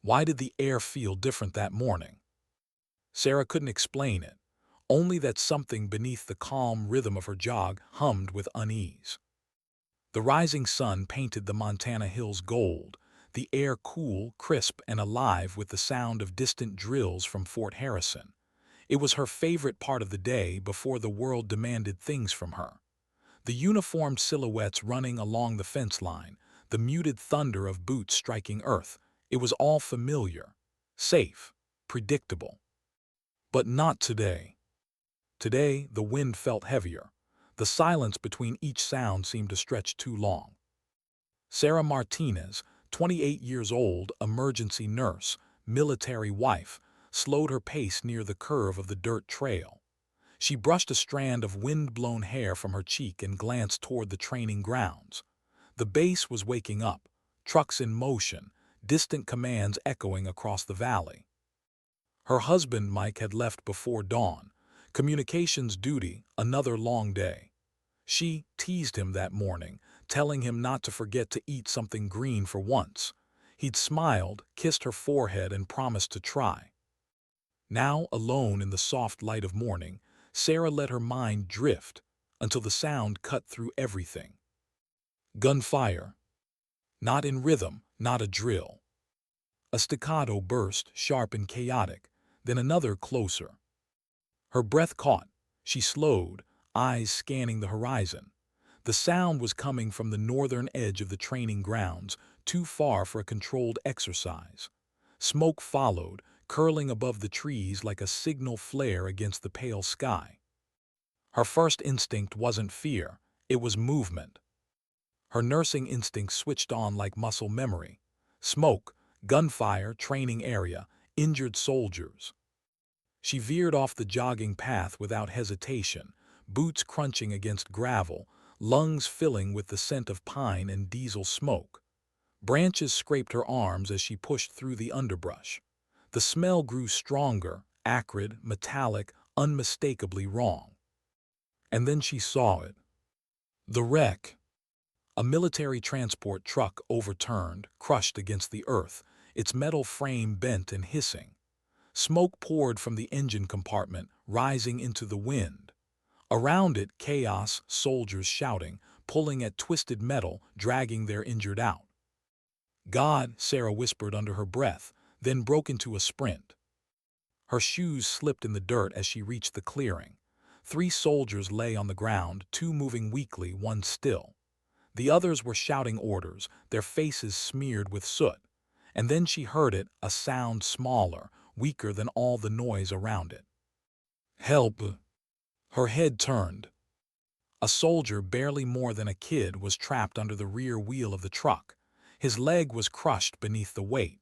Why did the air feel different that morning? Sarah couldn't explain it, only that something beneath the calm rhythm of her jog hummed with unease. The rising sun painted the Montana hills gold, the air cool, crisp, and alive with the sound of distant drills from Fort Harrison. It was her favorite part of the day before the world demanded things from her. The uniformed silhouettes running along the fence line, the muted thunder of boots striking earth, it was all familiar, safe, predictable. But not today. Today, the wind felt heavier. The silence between each sound seemed to stretch too long. Sarah Martinez, 28 years old, emergency nurse, military wife, slowed her pace near the curve of the dirt trail. She brushed a strand of wind-blown hair from her cheek and glanced toward the training grounds. The base was waking up, trucks in motion, distant commands echoing across the valley. Her husband, Mike, had left before dawn. Communications duty, another long day. She teased him that morning, telling him not to forget to eat something green for once. He'd smiled, kissed her forehead, and promised to try. Now, alone in the soft light of morning, Sarah let her mind drift until the sound cut through everything. Gunfire. Not in rhythm, not a drill. A staccato burst, sharp and chaotic, then another closer. Her breath caught. She slowed, eyes scanning the horizon. The sound was coming from the northern edge of the training grounds, too far for a controlled exercise. Smoke followed, curling above the trees like a signal flare against the pale sky. Her first instinct wasn't fear, it was movement. Her nursing instinct switched on like muscle memory. Smoke, gunfire, training area, injured soldiers. She veered off the jogging path without hesitation, boots crunching against gravel, lungs filling with the scent of pine and diesel smoke. Branches scraped her arms as she pushed through the underbrush. The smell grew stronger, acrid, metallic, unmistakably wrong. And then she saw it. The wreck. A military transport truck overturned, crushed against the earth, its metal frame bent and hissing. Smoke poured from the engine compartment, rising into the wind. Around it, chaos, soldiers shouting, pulling at twisted metal, dragging their injured out. God, Sarah whispered under her breath, then broke into a sprint. Her shoes slipped in the dirt as she reached the clearing. 3 soldiers lay on the ground, 2 moving weakly, 1 still. The others were shouting orders, their faces smeared with soot. And then she heard it, a sound smaller, weaker than all the noise around it. Help! Her head turned. A soldier, barely more than a kid, was trapped under the rear wheel of the truck. His leg was crushed beneath the weight.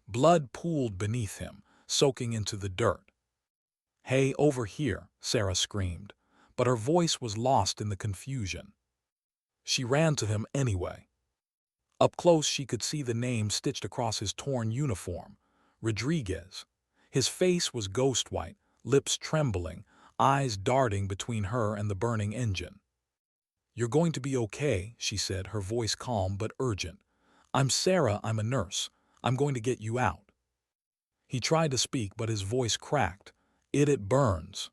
Blood pooled beneath him, soaking into the dirt. "Hey, over here," Sarah screamed, but her voice was lost in the confusion. She ran to him anyway. Up close she could see the name stitched across his torn uniform, Rodriguez. His face was ghost white, lips trembling, eyes darting between her and the burning engine. "You're going to be okay," she said, her voice calm but urgent. "I'm Sarah, I'm a nurse. I'm going to get you out." He tried to speak, but his voice cracked. It burns."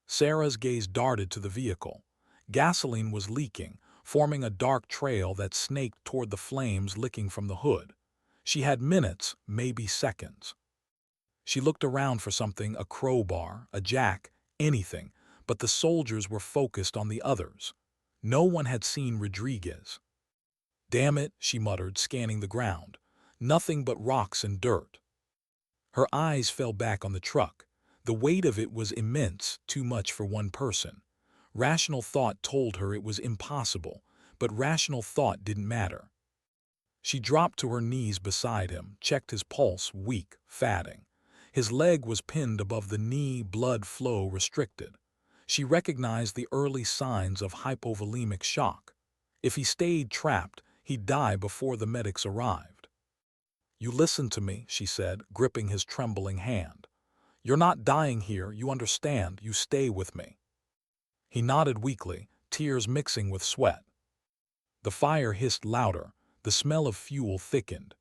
Sarah's gaze darted to the vehicle. Gasoline was leaking, forming a dark trail that snaked toward the flames licking from the hood. She had minutes, maybe seconds. She looked around for something, a crowbar, a jack, anything, but the soldiers were focused on the others. No one had seen Rodriguez. "Damn it," she muttered, scanning the ground. Nothing but rocks and dirt. Her eyes fell back on the truck. The weight of it was immense, too much for one person. Rational thought told her it was impossible, but rational thought didn't matter. She dropped to her knees beside him, checked his pulse, weak, fatting. His leg was pinned above the knee, blood flow restricted. She recognized the early signs of hypovolemic shock. If he stayed trapped, he'd die before the medics arrived. "You listen to me," she said, gripping his trembling hand. "You're not dying here, you understand, you stay with me." He nodded weakly, tears mixing with sweat. The fire hissed louder, the smell of fuel thickened.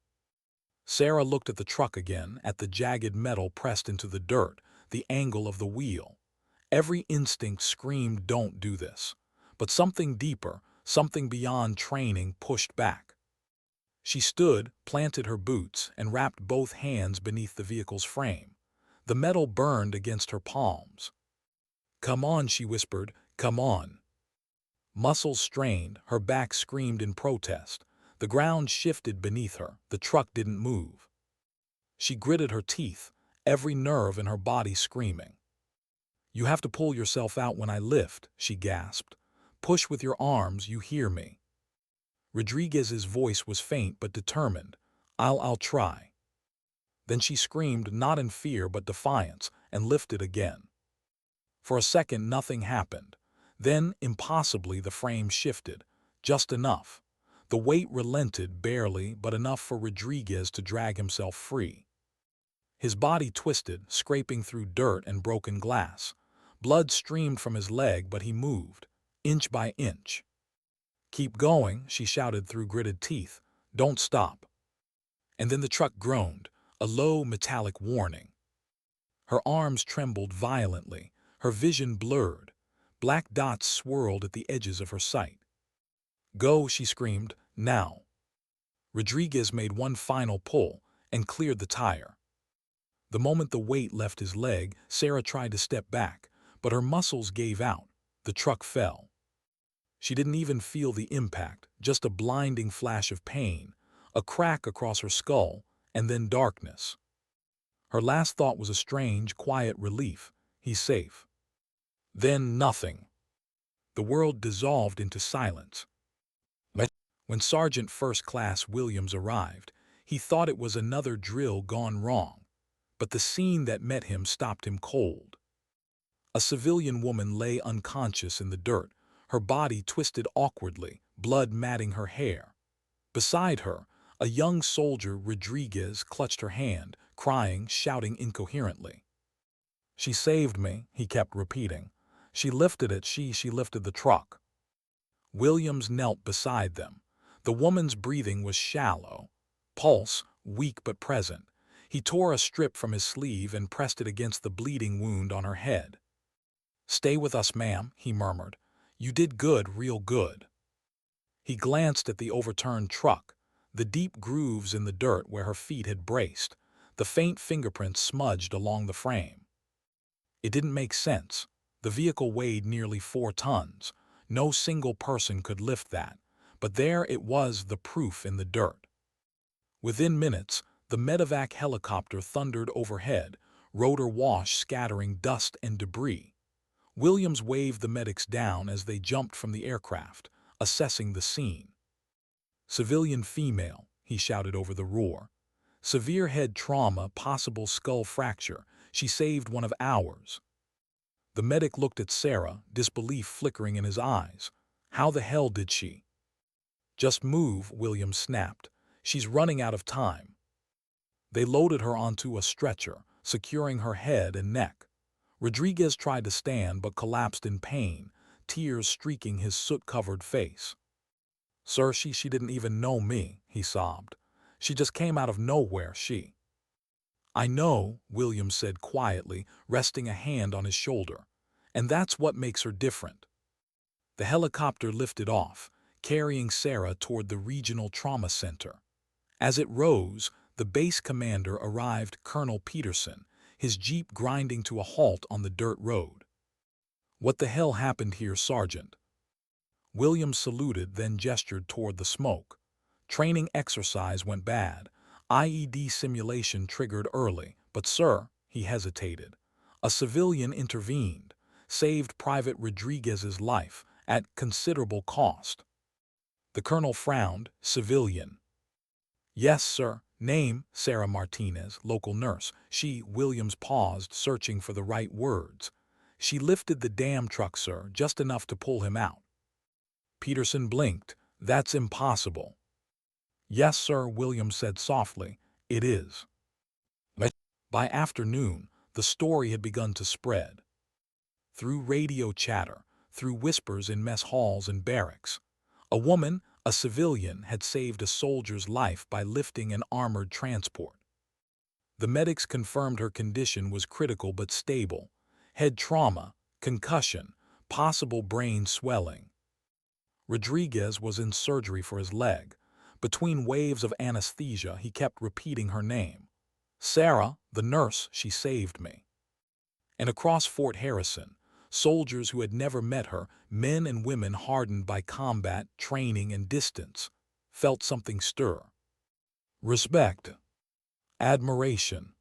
Sarah looked at the truck again, at the jagged metal pressed into the dirt, the angle of the wheel. Every instinct screamed, "Don't do this." But something deeper, something beyond training, pushed back. She stood, planted her boots, and wrapped both hands beneath the vehicle's frame. The metal burned against her palms. "Come on," she whispered, "come on." Muscles strained, her back screamed in protest. The ground shifted beneath her, the truck didn't move. She gritted her teeth, every nerve in her body screaming. "You have to pull yourself out when I lift," she gasped. "Push with your arms, you hear me." Rodriguez's voice was faint but determined. I'll try." Then she screamed, not in fear but defiance, and lifted again. For a second nothing happened. Then, impossibly, the frame shifted. Just enough. The weight relented, barely, but enough for Rodriguez to drag himself free. His body twisted, scraping through dirt and broken glass. Blood streamed from his leg, but he moved, inch by inch. "Keep going," she shouted through gritted teeth. "Don't stop." And then the truck groaned, a low, metallic warning. Her arms trembled violently, her vision blurred. Black dots swirled at the edges of her sight. "Go," she screamed, "now." Rodriguez made one final pull and cleared the tire. The moment the weight left his leg, Sarah tried to step back, but her muscles gave out. The truck fell. She didn't even feel the impact, just a blinding flash of pain, a crack across her skull, and then darkness. Her last thought was a strange, quiet relief. He's safe. Then nothing. The world dissolved into silence. When Sergeant First Class Williams arrived, he thought it was another drill gone wrong. But the scene that met him stopped him cold. A civilian woman lay unconscious in the dirt, her body twisted awkwardly, blood matting her hair. Beside her, a young soldier, Rodriguez, clutched her hand, crying, shouting incoherently. "She saved me," he kept repeating. "She lifted it, she lifted the truck." Williams knelt beside them. The woman's breathing was shallow, pulse weak but present. He tore a strip from his sleeve and pressed it against the bleeding wound on her head. "Stay with us, ma'am," he murmured. "You did good, real good." He glanced at the overturned truck, the deep grooves in the dirt where her feet had braced, the faint fingerprints smudged along the frame. It didn't make sense. The vehicle weighed nearly 4 tons. No single person could lift that. But there it was, the proof in the dirt. Within minutes, the medevac helicopter thundered overhead, rotor wash scattering dust and debris. Williams waved the medics down as they jumped from the aircraft, assessing the scene. "Civilian female," he shouted over the roar. "Severe head trauma, possible skull fracture. She saved one of ours." The medic looked at Sarah, disbelief flickering in his eyes. "How the hell did she?" "Just move," Williams snapped. "She's running out of time." They loaded her onto a stretcher, securing her head and neck. Rodriguez tried to stand but collapsed in pain, tears streaking his soot-covered face. "Sir, she didn't even know me," he sobbed. "She just came out of nowhere, she." "I know," Williams said quietly, resting a hand on his shoulder. "And that's what makes her different." The helicopter lifted off, carrying Sarah toward the regional trauma center. As it rose, the base commander arrived, Colonel Peterson, his jeep grinding to a halt on the dirt road. "What the hell happened here, Sergeant?" Williams saluted, then gestured toward the smoke. "Training exercise went bad. IED simulation triggered early, but sir," he hesitated. "A civilian intervened, saved Private Rodriguez's life, at considerable cost." The colonel frowned. "Civilian?" "Yes, sir. Name, Sarah Martinez, local nurse. Williams paused, searching for the right words. "She lifted the damn truck, sir, just enough to pull him out." Peterson blinked. "That's impossible." "Yes, sir," Williams said softly. "It is." By afternoon, the story had begun to spread. Through radio chatter, through whispers in mess halls and barracks. A woman, A civilian had saved a soldier's life by lifting an armored transport. The medics confirmed her condition was critical but stable. Head trauma, concussion, possible brain swelling. Rodriguez was in surgery for his leg. Between waves of anesthesia, he kept repeating her name. Sarah, the nurse, she saved me. And across Fort Harrison, soldiers who had never met her, men and women hardened by combat, training, and distance, felt something stir. Respect, admiration,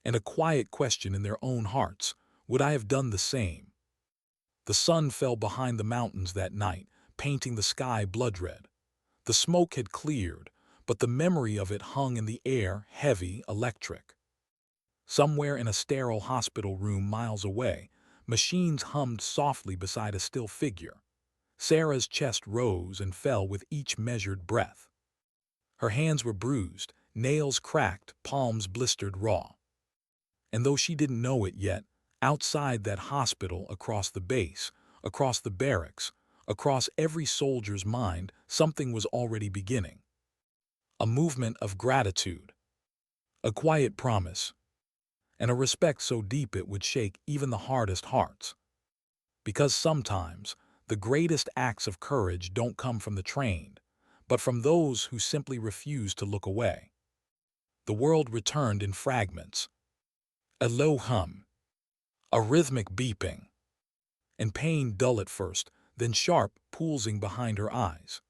and a quiet question in their own hearts, would I have done the same? The sun fell behind the mountains that night, painting the sky blood-red. The smoke had cleared, but the memory of it hung in the air, heavy, electric. Somewhere in a sterile hospital room miles away, machines hummed softly beside a still figure. Sarah's chest rose and fell with each measured breath. Her hands were bruised, nails cracked, palms blistered raw. And though she didn't know it yet, outside that hospital, across the base, across the barracks, across every soldier's mind, something was already beginning. A movement of gratitude, a quiet promise, and a respect so deep it would shake even the hardest hearts. Because sometimes, the greatest acts of courage don't come from the trained, but from those who simply refuse to look away. The world returned in fragments. A low hum, a rhythmic beeping, and pain dull at first, then sharp, pulsing behind her eyes.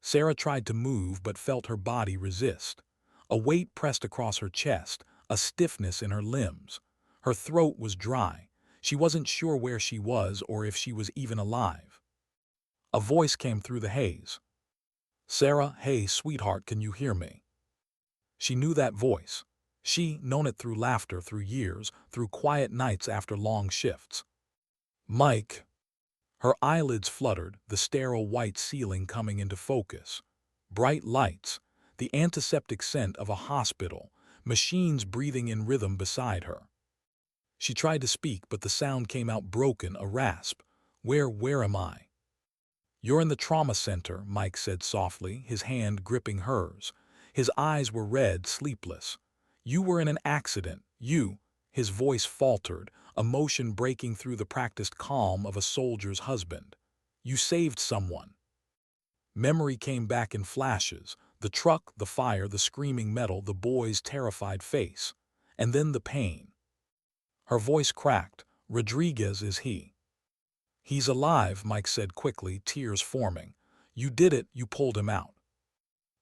Sarah tried to move but felt her body resist. A weight pressed across her chest, a stiffness in her limbs. Her throat was dry. She wasn't sure where she was or if she was even alive. A voice came through the haze. Sarah, hey, sweetheart, can you hear me? She knew that voice. She, known it through laughter, through years, through quiet nights after long shifts. Mike. Her eyelids fluttered, the sterile white ceiling coming into focus. Bright lights, the antiseptic scent of a hospital, machines breathing in rhythm beside her. She tried to speak, but the sound came out broken, a rasp. Where am I? You're in the trauma center, Mike said softly, his hand gripping hers. His eyes were red, sleepless. You were in an accident. His voice faltered, emotion breaking through the practiced calm of a soldier's husband. You saved someone. Memory came back in flashes. The truck, the fire, the screaming metal, the boy's terrified face. And then the pain. Her voice cracked. Rodriguez is he. He's alive, Mike said quickly, tears forming. You did it, you pulled him out.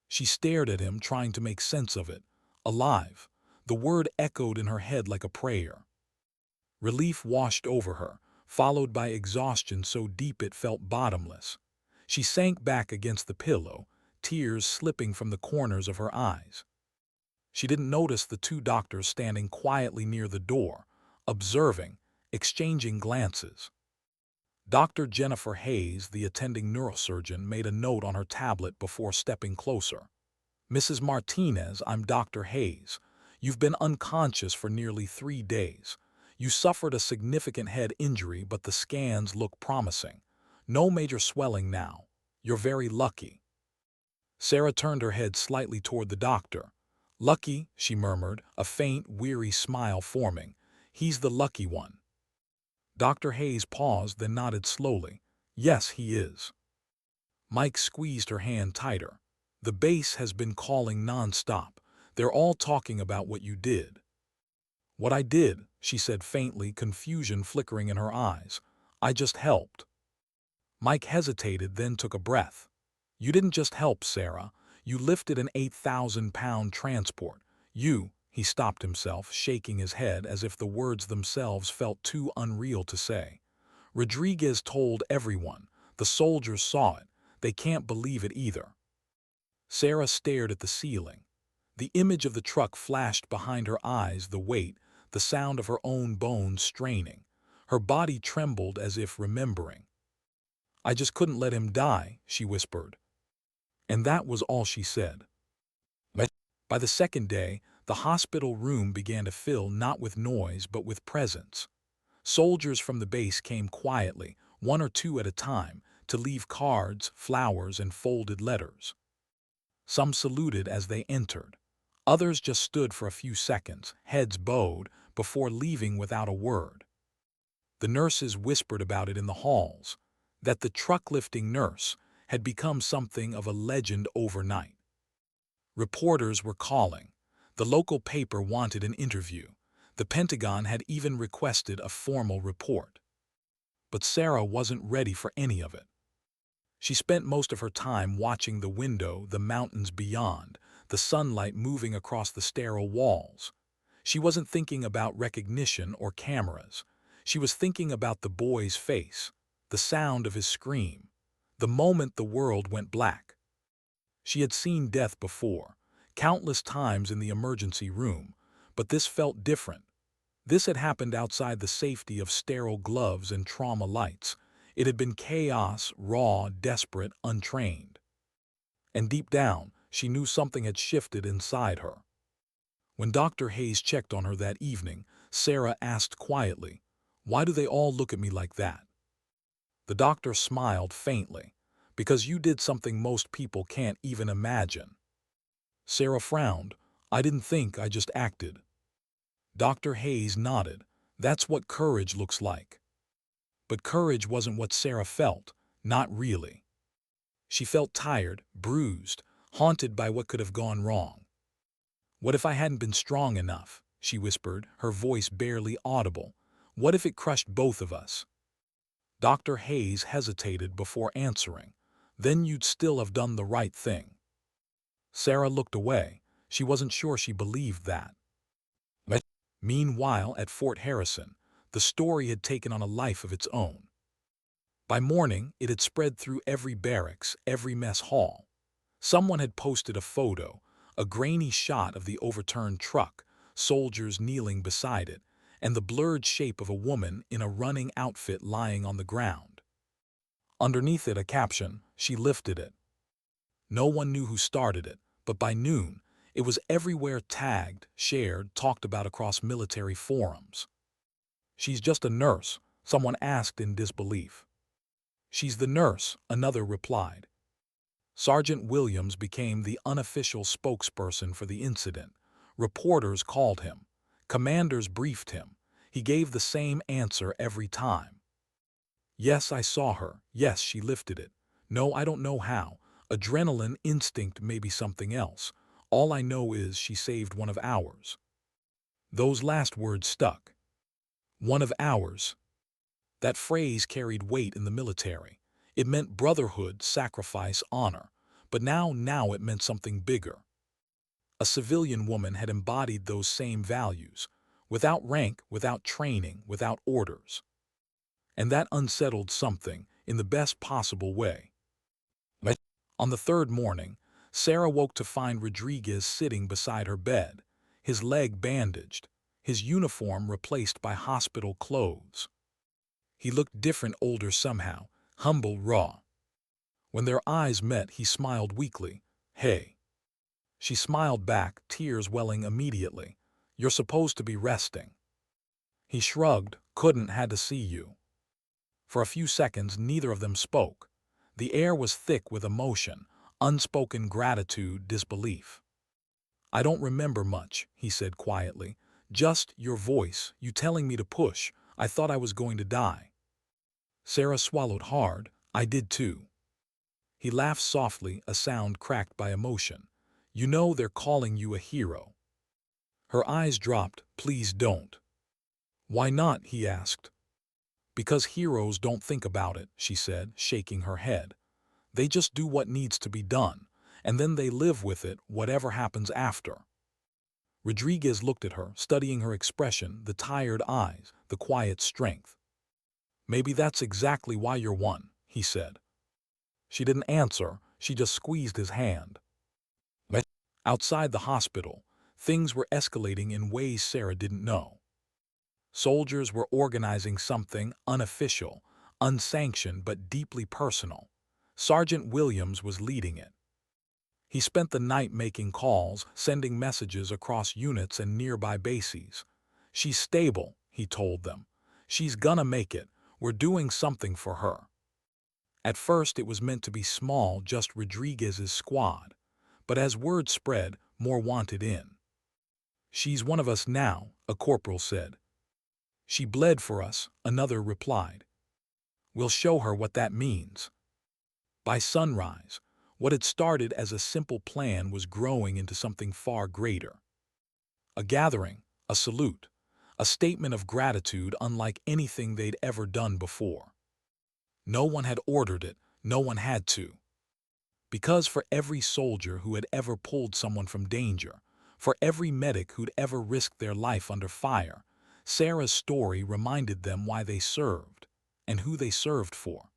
She stared at him, trying to make sense of it. Alive. The word echoed in her head like a prayer. Relief washed over her, followed by exhaustion so deep it felt bottomless. She sank back against the pillow, tears slipping from the corners of her eyes. She didn't notice the two doctors standing quietly near the door, observing, exchanging glances. Dr. Jennifer Hayes, the attending neurosurgeon, made a note on her tablet before stepping closer. Mrs. Martinez, I'm Dr. Hayes. You've been unconscious for nearly 3 days. You suffered a significant head injury, but the scans look promising. No major swelling now. You're very lucky. Sarah turned her head slightly toward the doctor. Lucky, she murmured, a faint, weary smile forming. He's the lucky one. Dr. Hayes paused, then nodded slowly. Yes, he is. Mike squeezed her hand tighter. The base has been calling nonstop. They're all talking about what you did. What I did, she said faintly, confusion flickering in her eyes. I just helped. Mike hesitated, then took a breath. You didn't just help, Sarah. You lifted an 8,000-pound transport. He stopped himself, shaking his head as if the words themselves felt too unreal to say. Rodriguez told everyone. The soldiers saw it. They can't believe it either. Sarah stared at the ceiling. The image of the truck flashed behind her eyes, the weight, the sound of her own bones straining. Her body trembled as if remembering. I just couldn't let him die, she whispered. And that was all she said. By the second day, the hospital room began to fill not with noise but with presence. Soldiers from the base came quietly, 1 or 2 at a time, to leave cards, flowers, and folded letters. Some saluted as they entered. Others just stood for a few seconds, heads bowed, before leaving without a word. The nurses whispered about it in the halls, that the truck-lifting nurse had become something of a legend overnight. Reporters were calling. The local paper wanted an interview. The Pentagon had even requested a formal report. But Sarah wasn't ready for any of it. She spent most of her time watching the window, the mountains beyond, the sunlight moving across the sterile walls. She wasn't thinking about recognition or cameras. She was thinking about the boy's face, the sound of his scream, the moment the world went black. She had seen death before, countless times in the emergency room, but this felt different. This had happened outside the safety of sterile gloves and trauma lights. It had been chaos, raw, desperate, untrained. And deep down, she knew something had shifted inside her. When Dr. Hayes checked on her that evening, Sarah asked quietly, "Why do they all look at me like that?" The doctor smiled faintly. "Because you did something most people can't even imagine." Sarah frowned. "I didn't think, I just acted." Dr. Hayes nodded. "That's what courage looks like." But courage wasn't what Sarah felt, not really. She felt tired, bruised, haunted by what could have gone wrong. "What if I hadn't been strong enough?" she whispered, her voice barely audible. "What if it crushed both of us?" Dr. Hayes hesitated before answering. "Then you'd still have done the right thing." Sarah looked away. She wasn't sure she believed that. Meanwhile, at Fort Harrison, the story had taken on a life of its own. By morning, it had spread through every barracks, every mess hall. Someone had posted a photo, a grainy shot of the overturned truck, soldiers kneeling beside it, and the blurred shape of a woman in a running outfit lying on the ground. Underneath it, a caption. She lifted it. No one knew who started it, but by noon, it was everywhere, tagged, shared, talked about across military forums. "She's just a nurse," someone asked in disbelief. "She's the nurse," another replied. Sergeant Williams became the unofficial spokesperson for the incident. Reporters called him. Commanders briefed him. He gave the same answer every time. "Yes, I saw her. Yes, she lifted it. No, I don't know how. Adrenaline, instinct, maybe something else. All I know is she saved one of ours." Those last words stuck. One of ours. That phrase carried weight in the military. It meant brotherhood, sacrifice, honor. But now it meant something bigger. A civilian woman had embodied those same values, without rank, without training, without orders. And that unsettled something in the best possible way. On the third morning, Sarah woke to find Rodriguez sitting beside her bed, his leg bandaged, his uniform replaced by hospital clothes. He looked different, older somehow, humble, raw. When their eyes met, he smiled weakly. "Hey." She smiled back, tears welling immediately. "You're supposed to be resting." He shrugged. "Couldn't, had to see you." For a few seconds, neither of them spoke. The air was thick with emotion, unspoken gratitude, disbelief. "I don't remember much," he said quietly. "Just your voice, you telling me to push. I thought I was going to die." Sarah swallowed hard. "I did too." He laughed softly, a sound cracked by emotion. "You know they're calling you a hero." Her eyes dropped. "Please don't." "Why not?" he asked. "Because heroes don't think about it," she said, shaking her head. "They just do what needs to be done, and then they live with it, whatever happens after." Rodriguez looked at her, studying her expression, the tired eyes, the quiet strength. "Maybe that's exactly why you're one," he said. She didn't answer, she just squeezed his hand. Outside the hospital, things were escalating in ways Sarah didn't know. Soldiers were organizing something unofficial, unsanctioned but deeply personal. Sergeant Williams was leading it. He spent the night making calls, sending messages across units and nearby bases. "She's stable," he told them. "She's gonna make it. We're doing something for her." At first it was meant to be small, just Rodriguez's squad, but as word spread, more wanted in. "She's one of us now," a corporal said. "She bled for us," another replied. "We'll show her what that means." By sunrise, what had started as a simple plan was growing into something far greater. A gathering, a salute, a statement of gratitude unlike anything they'd ever done before. No one had ordered it, no one had to. Because for every soldier who had ever pulled someone from danger, for every medic who'd ever risked their life under fire, Sarah's story reminded them why they served and who they served for.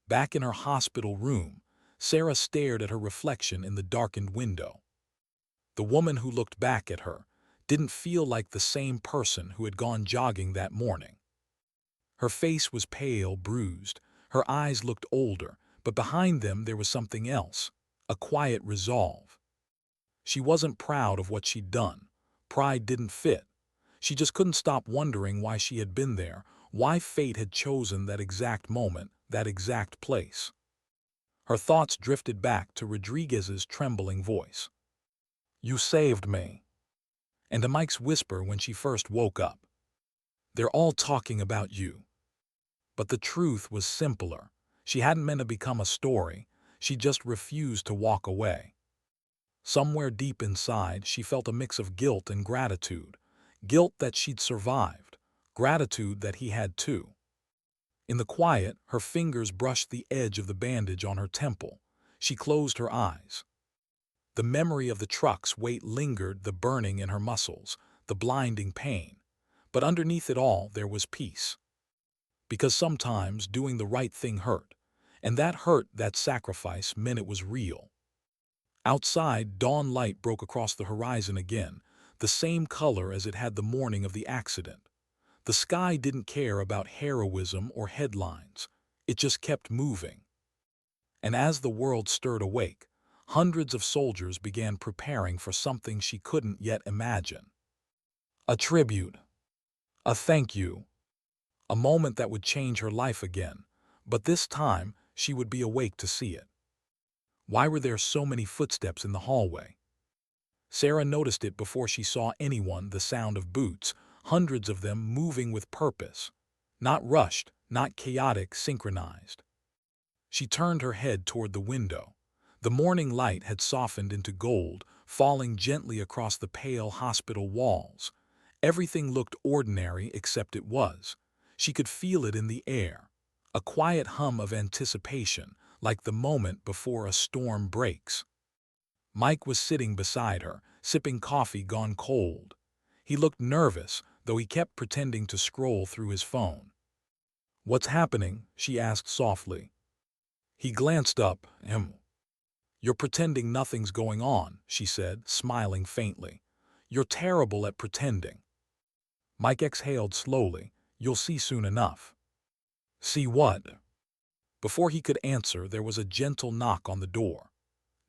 Back in her hospital room, Sarah stared at her reflection in the darkened window. The woman who looked back at her didn't feel like the same person who had gone jogging that morning. Her face was pale, bruised, her eyes looked older, but behind them there was something else, a quiet resolve. She wasn't proud of what she'd done. Pride didn't fit. She just couldn't stop wondering why she had been there, why fate had chosen that exact moment, that exact place. Her thoughts drifted back to Rodriguez's trembling voice. "You saved me." And to Mike's whisper when she first woke up. "They're all talking about you." But the truth was simpler. She hadn't meant to become a story. She just refused to walk away. Somewhere deep inside, she felt a mix of guilt and gratitude. Guilt that she'd survived. Gratitude that he had too. In the quiet, her fingers brushed the edge of the bandage on her temple. She closed her eyes. The memory of the truck's weight lingered, the burning in her muscles, the blinding pain. But underneath it all, there was peace. Because sometimes doing the right thing hurt. And that hurt, that sacrifice, meant it was real. Outside, dawn light broke across the horizon again, the same color as it had the morning of the accident. The sky didn't care about heroism or headlines. It just kept moving. And as the world stirred awake, hundreds of soldiers began preparing for something she couldn't yet imagine. A tribute. A thank you. A moment that would change her life again, but this time she would be awake to see it. Why were there so many footsteps in the hallway? Sarah noticed it before she saw anyone, the sound of boots, hundreds of them moving with purpose. Not rushed, not chaotic, synchronized. She turned her head toward the window. The morning light had softened into gold, falling gently across the pale hospital walls. Everything looked ordinary except it was. She could feel it in the air. A quiet hum of anticipation, like the moment before a storm breaks. Mike was sitting beside her, sipping coffee gone cold. He looked nervous, though he kept pretending to scroll through his phone. "What's happening?" she asked softly. He glanced up. "You're pretending nothing's going on," she said, smiling faintly. "You're terrible at pretending." Mike exhaled slowly. "You'll see soon enough." "See what?" Before he could answer, there was a gentle knock on the door.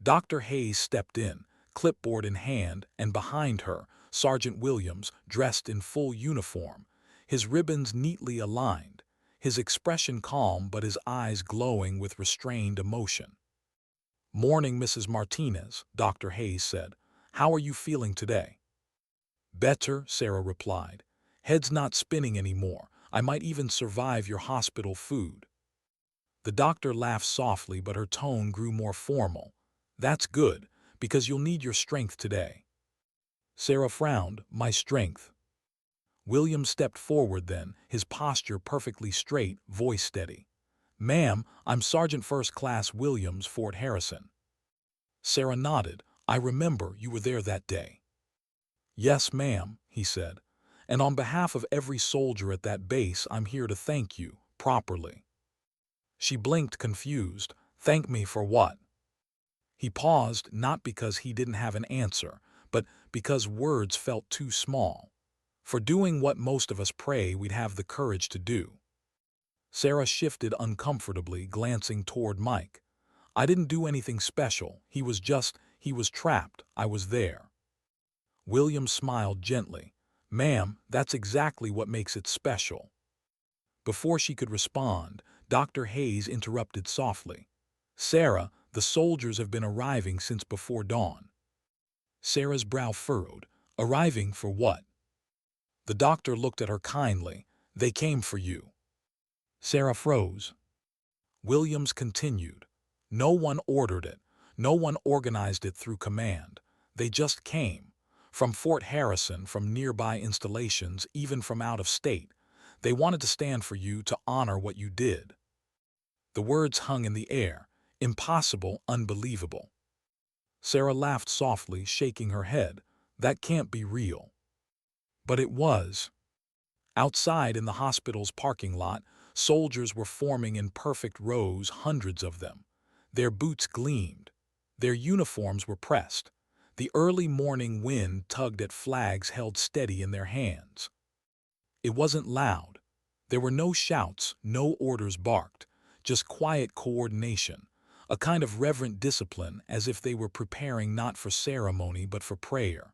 Dr. Hayes stepped in, clipboard in hand, and behind her, Sergeant Williams, dressed in full uniform, his ribbons neatly aligned, his expression calm but his eyes glowing with restrained emotion. "Morning, Mrs. Martinez," Dr. Hayes said. "How are you feeling today?" "Better," Sarah replied. "Head's not spinning anymore. I might even survive your hospital food." The doctor laughed softly, but her tone grew more formal. "That's good, because you'll need your strength today." Sarah frowned. "My strength?" William stepped forward then, his posture perfectly straight, voice steady. "Ma'am, I'm Sergeant First Class Williams, Fort Harrison." Sarah nodded. "I remember you were there that day." "Yes, ma'am," he said. "And on behalf of every soldier at that base, I'm here to thank you, properly." She blinked, confused. "Thank me for what?" He paused, not because he didn't have an answer, but because words felt too small. "For doing what most of us pray we'd have the courage to do." Sarah shifted uncomfortably, glancing toward Mike. "I didn't do anything special. He was trapped. I was there." William smiled gently. "Ma'am, that's exactly what makes it special." Before she could respond, Dr. Hayes interrupted softly. Sarah, the soldiers have been arriving since before dawn. Sarah's brow furrowed. Arriving for what? The doctor looked at her kindly. They came for you. Sarah froze. Williams continued. No one ordered it. No one organized it through command. They just came. From Fort Harrison, from nearby installations, even from out of state. They wanted to stand for you to honor what you did. The words hung in the air. Impossible, unbelievable. Sarah laughed softly, shaking her head. That can't be real. But it was. Outside in the hospital's parking lot, soldiers were forming in perfect rows, hundreds of them. Their boots gleamed. Their uniforms were pressed. The early morning wind tugged at flags held steady in their hands. It wasn't loud. There were no shouts, no orders barked, just quiet coordination, a kind of reverent discipline, as if they were preparing not for ceremony but for prayer.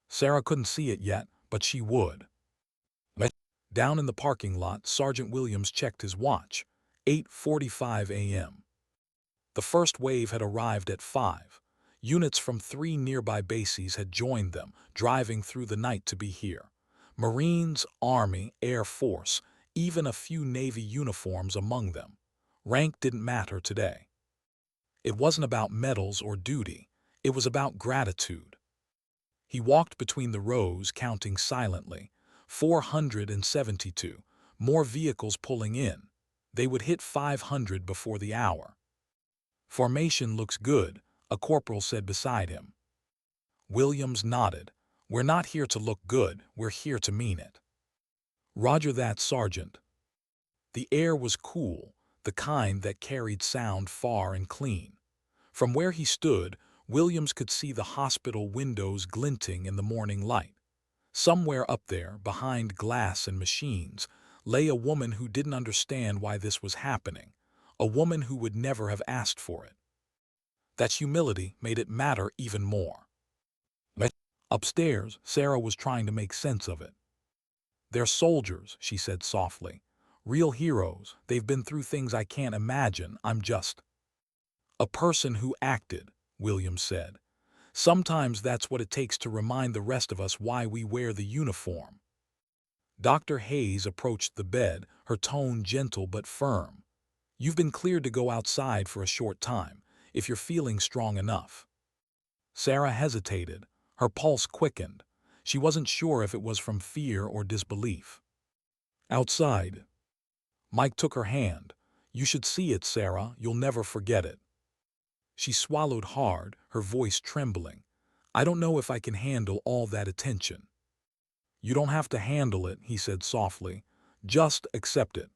Sarah couldn't see it yet, but she would. Down in the parking lot, Sergeant Williams checked his watch. 8:45 a.m. The first wave had arrived at 5. Units from 3 nearby bases had joined them, driving through the night to be here. Marines, Army, Air Force, even a few Navy uniforms among them. Rank didn't matter today. It wasn't about medals or duty. It was about gratitude. He walked between the rows, counting silently. 472. More vehicles pulling in. They would hit 500 before the hour. Formation looks good, a corporal said beside him. Williams nodded. We're not here to look good, we're here to mean it. Roger that, Sergeant. The air was cool, the kind that carried sound far and clean. From where he stood, Williams could see the hospital windows glinting in the morning light. Somewhere up there, behind glass and machines, lay a woman who didn't understand why this was happening, a woman who would never have asked for it. That humility made it matter even more. Upstairs, Sarah was trying to make sense of it. They're soldiers, she said softly. Real heroes. They've been through things I can't imagine. I'm just a person who acted, Williams said. Sometimes that's what it takes to remind the rest of us why we wear the uniform. Dr. Hayes approached the bed, her tone gentle but firm. You've been cleared to go outside for a short time, if you're feeling strong enough. Sarah hesitated. Her pulse quickened. She wasn't sure if it was from fear or disbelief. Outside. Mike took her hand. You should see it, Sarah. You'll never forget it. She swallowed hard, her voice trembling. I don't know if I can handle all that attention. You don't have to handle it, he said softly. Just accept it.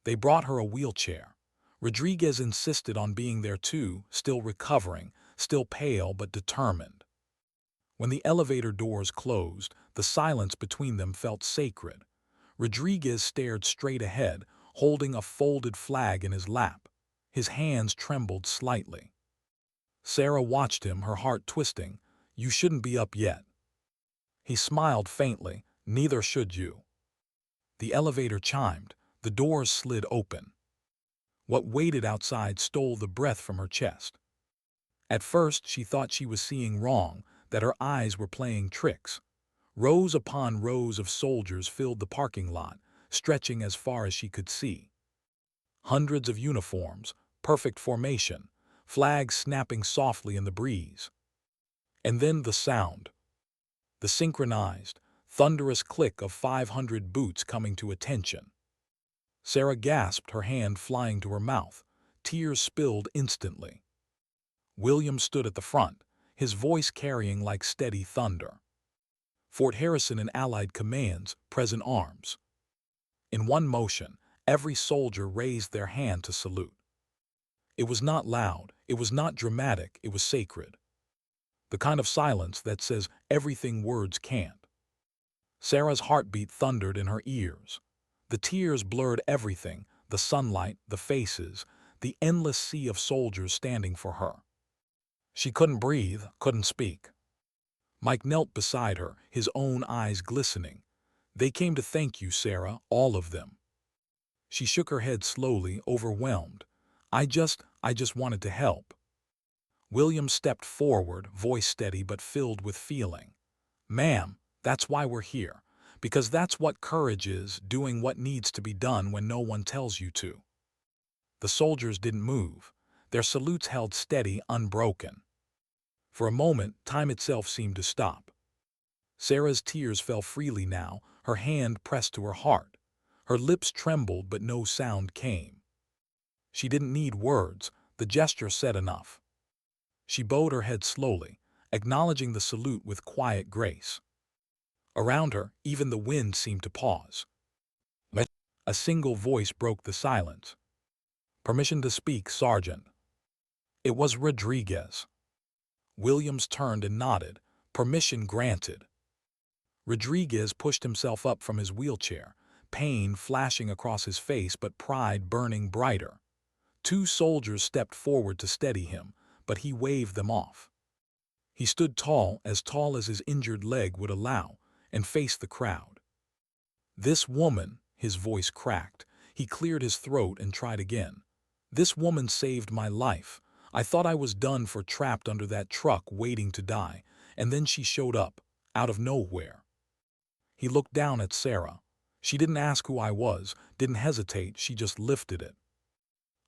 They brought her a wheelchair. Rodriguez insisted on being there too, still recovering, still pale but determined. When the elevator doors closed, the silence between them felt sacred. Rodriguez stared straight ahead, holding a folded flag in his lap. His hands trembled slightly. Sarah watched him, her heart twisting. You shouldn't be up yet. He smiled faintly. Neither should you. The elevator chimed. The doors slid open. What waited outside stole the breath from her chest. At first she thought she was seeing wrong, that her eyes were playing tricks. Rows upon rows of soldiers filled the parking lot, stretching as far as she could see. Hundreds of uniforms, perfect formation, flags snapping softly in the breeze. And then the sound. The synchronized, thunderous click of 500 boots coming to attention. Sarah gasped, her hand flying to her mouth. Tears spilled instantly. William stood at the front, his voice carrying like steady thunder. Fort Harrison and Allied commands, present arms. In one motion, every soldier raised their hand to salute. It was not loud, it was not dramatic, it was sacred. The kind of silence that says everything words can't. Sarah's heartbeat thundered in her ears. The tears blurred everything, the sunlight, the faces, the endless sea of soldiers standing for her. She couldn't breathe, couldn't speak. Mike knelt beside her, his own eyes glistening. They came to thank you, Sarah, all of them. She shook her head slowly, overwhelmed. I just wanted to help. William stepped forward, voice steady but filled with feeling. Ma'am, that's why we're here. Because that's what courage is, doing what needs to be done when no one tells you to. The soldiers didn't move. Their salutes held steady, unbroken. For a moment, time itself seemed to stop. Sarah's tears fell freely now, her hand pressed to her heart. Her lips trembled, but no sound came. She didn't need words, the gesture said enough. She bowed her head slowly, acknowledging the salute with quiet grace. Around her, even the wind seemed to pause. A single voice broke the silence. Permission to speak, Sergeant. It was Rodriguez. Williams turned and nodded. Permission granted. Rodriguez pushed himself up from his wheelchair, pain flashing across his face but pride burning brighter. Two soldiers stepped forward to steady him, but he waved them off. He stood tall as his injured leg would allow, and faced the crowd. This woman, his voice cracked. He cleared his throat and tried again. This woman saved my life. I thought I was done for, trapped under that truck waiting to die, and then she showed up, out of nowhere. He looked down at Sarah. She didn't ask who I was, didn't hesitate, she just lifted it.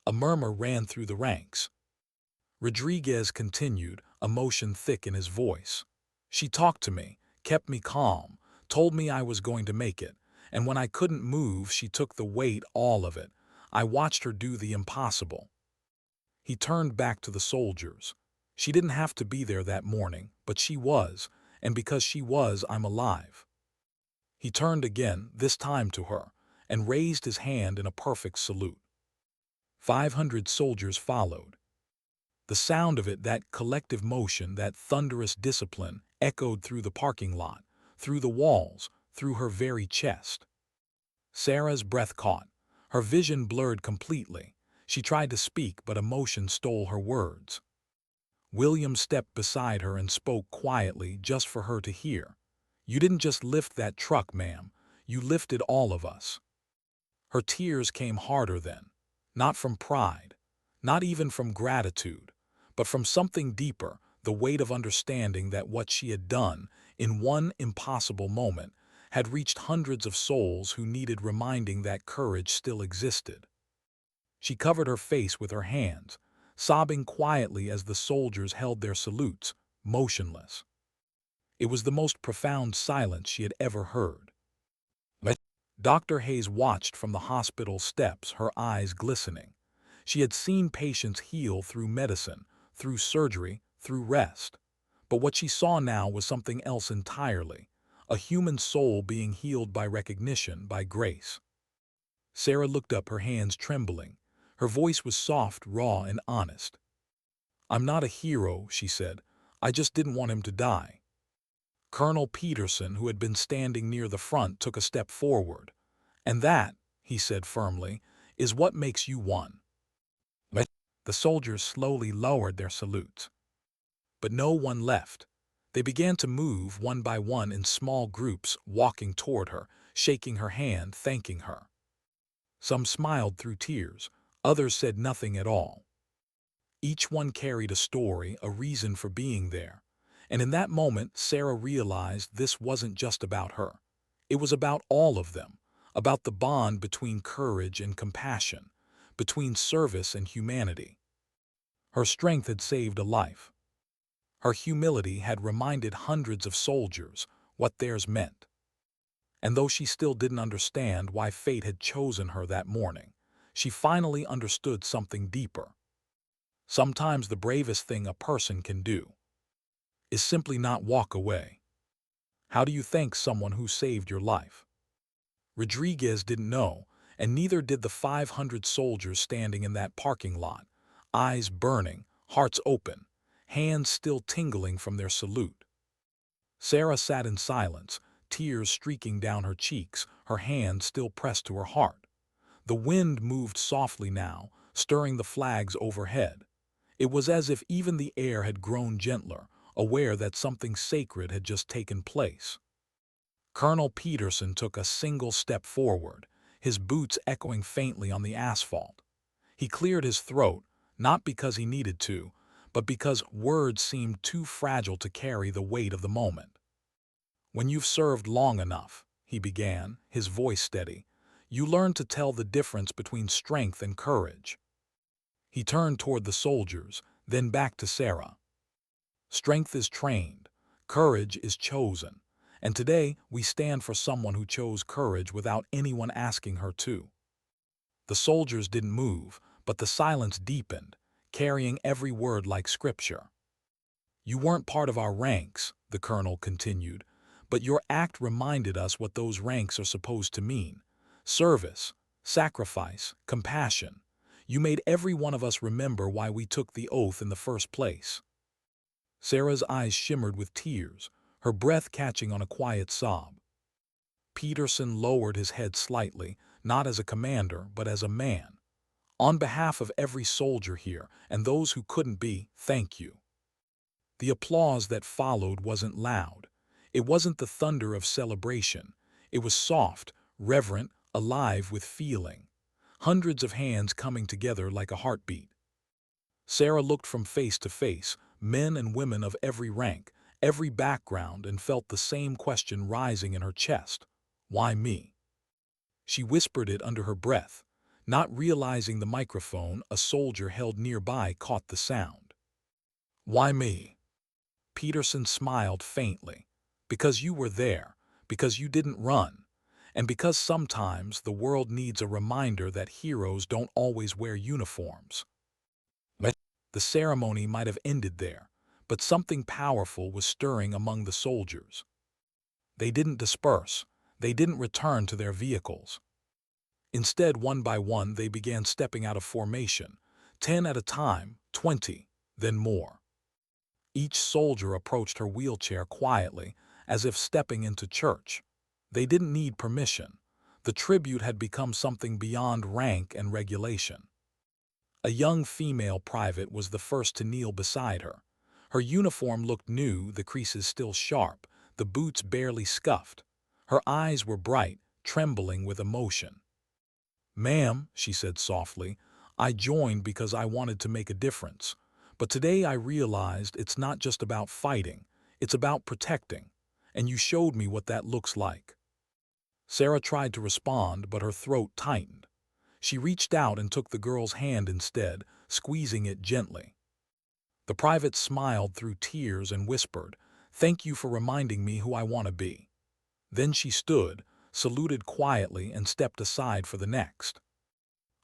A murmur ran through the ranks. Rodriguez continued, emotion thick in his voice. She talked to me, kept me calm, told me I was going to make it, and when I couldn't move, she took the weight, all of it. I watched her do the impossible. He turned back to the soldiers. She didn't have to be there that morning, but she was, and because she was, I'm alive. He turned again, this time to her, and raised his hand in a perfect salute. 500 soldiers followed. The sound of it, that collective motion, that thunderous discipline, echoed through the parking lot, through the walls, through her very chest. Sarah's breath caught. Her vision blurred completely. She tried to speak, but emotion stole her words. William stepped beside her and spoke quietly, just for her to hear. You didn't just lift that truck, ma'am. You lifted all of us. Her tears came harder then. Not from pride, not even from gratitude, but from something deeper, the weight of understanding that what she had done, in one impossible moment, had reached hundreds of souls who needed reminding that courage still existed. She covered her face with her hands, sobbing quietly as the soldiers held their salutes, motionless. It was the most profound silence she had ever heard. Dr. Hayes watched from the hospital steps, her eyes glistening. She had seen patients heal through medicine, through surgery, through rest. But what she saw now was something else entirely, a human soul being healed by recognition, by grace. Sarah looked up, her hands trembling. Her voice was soft, raw, and honest. I'm not a hero, she said. I just didn't want him to die. Colonel Peterson, who had been standing near the front, took a step forward. And that, he said firmly, is what makes you one. The soldiers slowly lowered their salutes. But no one left. They began to move one by one in small groups, walking toward her, shaking her hand, thanking her. Some smiled through tears, others said nothing at all. Each one carried a story, a reason for being there. And in that moment, Sarah realized this wasn't just about her. It was about all of them, about the bond between courage and compassion, between service and humanity. Her strength had saved a life. Her humility had reminded hundreds of soldiers what theirs meant. And though she still didn't understand why fate had chosen her that morning, she finally understood something deeper. Sometimes the bravest thing a person can do is simply not walk away. How do you thank someone who saved your life? Rodriguez didn't know, and neither did the 500 soldiers standing in that parking lot, eyes burning, hearts open, hands still tingling from their salute. Sarah sat in silence, tears streaking down her cheeks, her hand still pressed to her heart. The wind moved softly now, stirring the flags overhead. It was as if even the air had grown gentler, aware that something sacred had just taken place. Colonel Peterson took a single step forward, his boots echoing faintly on the asphalt. He cleared his throat, not because he needed to, but because words seemed too fragile to carry the weight of the moment. "When you've served long enough," he began, his voice steady, "you learn to tell the difference between strength and courage." He turned toward the soldiers, then back to Sarah. "Strength is trained, courage is chosen, and today we stand for someone who chose courage without anyone asking her to." The soldiers didn't move, but the silence deepened, carrying every word like scripture. "You weren't part of our ranks," the colonel continued, "but your act reminded us what those ranks are supposed to mean: service, sacrifice, compassion. You made every one of us remember why we took the oath in the first place." Sarah's eyes shimmered with tears, her breath catching on a quiet sob. Peterson lowered his head slightly, not as a commander, but as a man. "On behalf of every soldier here, and those who couldn't be, thank you." The applause that followed wasn't loud. It wasn't the thunder of celebration. It was soft, reverent, alive with feeling. Hundreds of hands coming together like a heartbeat. Sarah looked from face to face, men and women of every rank, every background, and felt the same question rising in her chest. Why me? She whispered it under her breath. Not realizing the microphone a soldier held nearby caught the sound. "Why me?" Peterson smiled faintly. "Because you were there, because you didn't run, and because sometimes the world needs a reminder that heroes don't always wear uniforms." The ceremony might have ended there, but something powerful was stirring among the soldiers. They didn't disperse. They didn't return to their vehicles. Instead, one by one, they began stepping out of formation, 10 at a time, 20, then more. Each soldier approached her wheelchair quietly, as if stepping into church. They didn't need permission. The tribute had become something beyond rank and regulation. A young female private was the first to kneel beside her. Her uniform looked new, the creases still sharp, the boots barely scuffed. Her eyes were bright, trembling with emotion. "Ma'am," she said softly, "I joined because I wanted to make a difference. But today I realized it's not just about fighting, it's about protecting. And you showed me what that looks like." Sarah tried to respond, but her throat tightened. She reached out and took the girl's hand instead, squeezing it gently. The private smiled through tears and whispered, "Thank you for reminding me who I want to be." Then she stood, saluted quietly, and stepped aside for the next.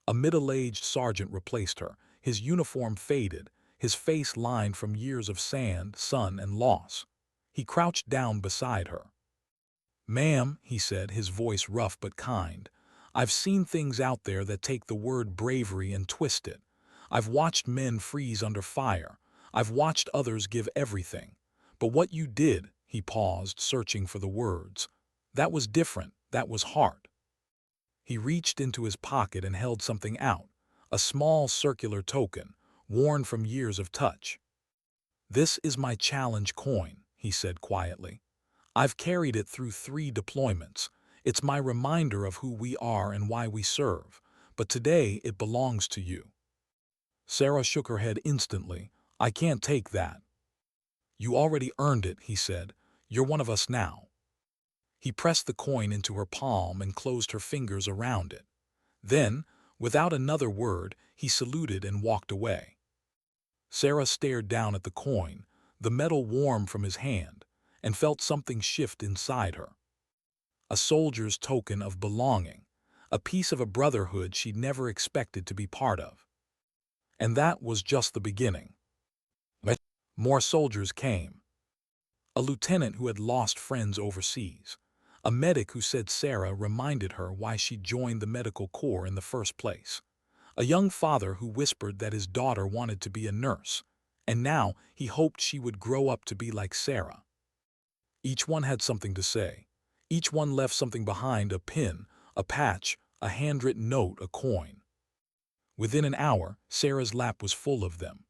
A middle-aged sergeant replaced her, his uniform faded, his face lined from years of sand, sun, and loss. He crouched down beside her. "Ma'am," he said, his voice rough but kind, "I've seen things out there that take the word bravery and twist it. I've watched men freeze under fire. I've watched others give everything. But what you did," he paused, searching for the words, "that was different, that was heart." He reached into his pocket and held something out, a small circular token, worn from years of touch. "This is my challenge coin," he said quietly. "I've carried it through 3 deployments. It's my reminder of who we are and why we serve. But today it belongs to you." Sarah shook her head instantly. "I can't take that." "You already earned it," he said. "You're one of us now." He pressed the coin into her palm and closed her fingers around it. Then, without another word, he saluted and walked away. Sarah stared down at the coin, the metal warm from his hand, and felt something shift inside her. A soldier's token of belonging, a piece of a brotherhood she'd never expected to be part of. And that was just the beginning. More soldiers came. A lieutenant who had lost friends overseas. A medic who said Sarah reminded her why she joined the medical corps in the first place. A young father who whispered that his daughter wanted to be a nurse, and now he hoped she would grow up to be like Sarah. Each one had something to say. Each one left something behind: a pin, a patch, a handwritten note, a coin. Within an hour, Sarah's lap was full of them.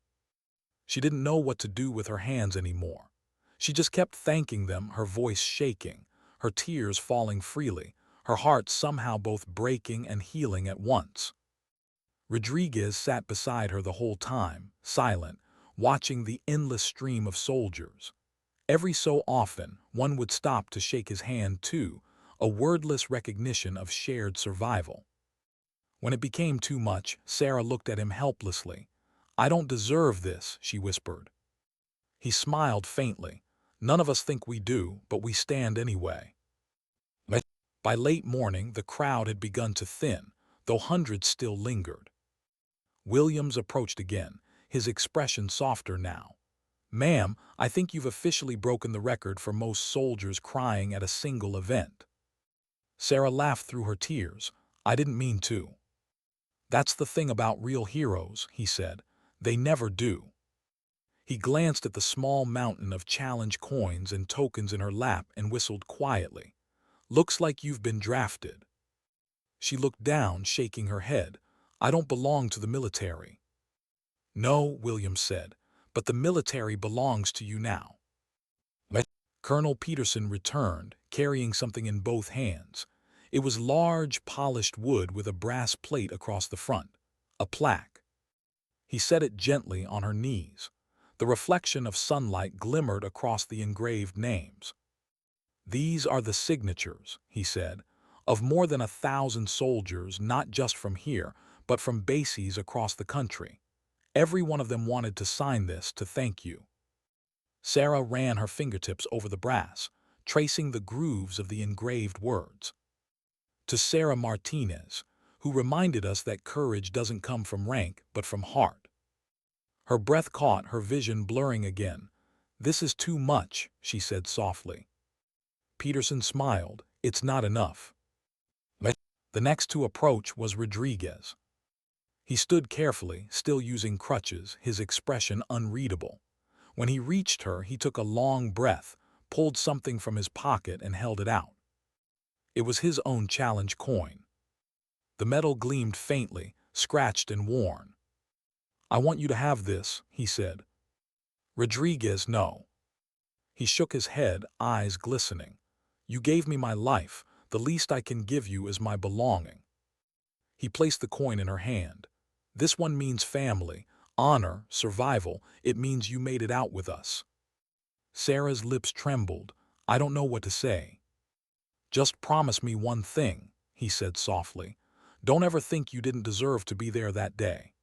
She didn't know what to do with her hands anymore. She just kept thanking them, her voice shaking, her tears falling freely, her heart somehow both breaking and healing at once. Rodriguez sat beside her the whole time, silent, watching the endless stream of soldiers. Every so often, one would stop to shake his hand too, a wordless recognition of shared survival. When it became too much, Sarah looked at him helplessly. "I don't deserve this," she whispered. He smiled faintly. "None of us think we do, but we stand anyway." By late morning, the crowd had begun to thin, though hundreds still lingered. Williams approached again, his expression softer now. "Ma'am, I think you've officially broken the record for most soldiers crying at a single event." Sarah laughed through her tears. "I didn't mean to." "That's the thing about real heroes," he said. "They never do." He glanced at the small mountain of challenge coins and tokens in her lap and whistled quietly. "Looks like you've been drafted." She looked down, shaking her head. "I don't belong to the military." "No," Williams said, "but the military belongs to you now." Colonel Peterson returned, carrying something in both hands. It was large, polished wood with a brass plate across the front, a plaque. He set it gently on her knees. The reflection of sunlight glimmered across the engraved names. "These are the signatures," he said, "of more than 1,000 soldiers, not just from here, but from bases across the country. Every one of them wanted to sign this to thank you." Sarah ran her fingertips over the brass, tracing the grooves of the engraved words. "To Sarah Martinez, who reminded us that courage doesn't come from rank, but from heart." Her breath caught, her vision blurring again. "This is too much," she said softly. Peterson smiled. "It's not enough." The next to approach was Rodriguez. He stood carefully, still using crutches, his expression unreadable. When he reached her, he took a long breath, pulled something from his pocket and held it out. It was his own challenge coin. The metal gleamed faintly, scratched and worn. "I want you to have this," he said. Rodriguez, "No." He shook his head, eyes glistening. "You gave me my life. The least I can give you is my belonging." He placed the coin in her hand. "This one means family, honor, survival. It means you made it out with us." Sarah's lips trembled. "I don't know what to say." "Just promise me one thing," he said softly. "Don't ever think you didn't deserve to be there that day."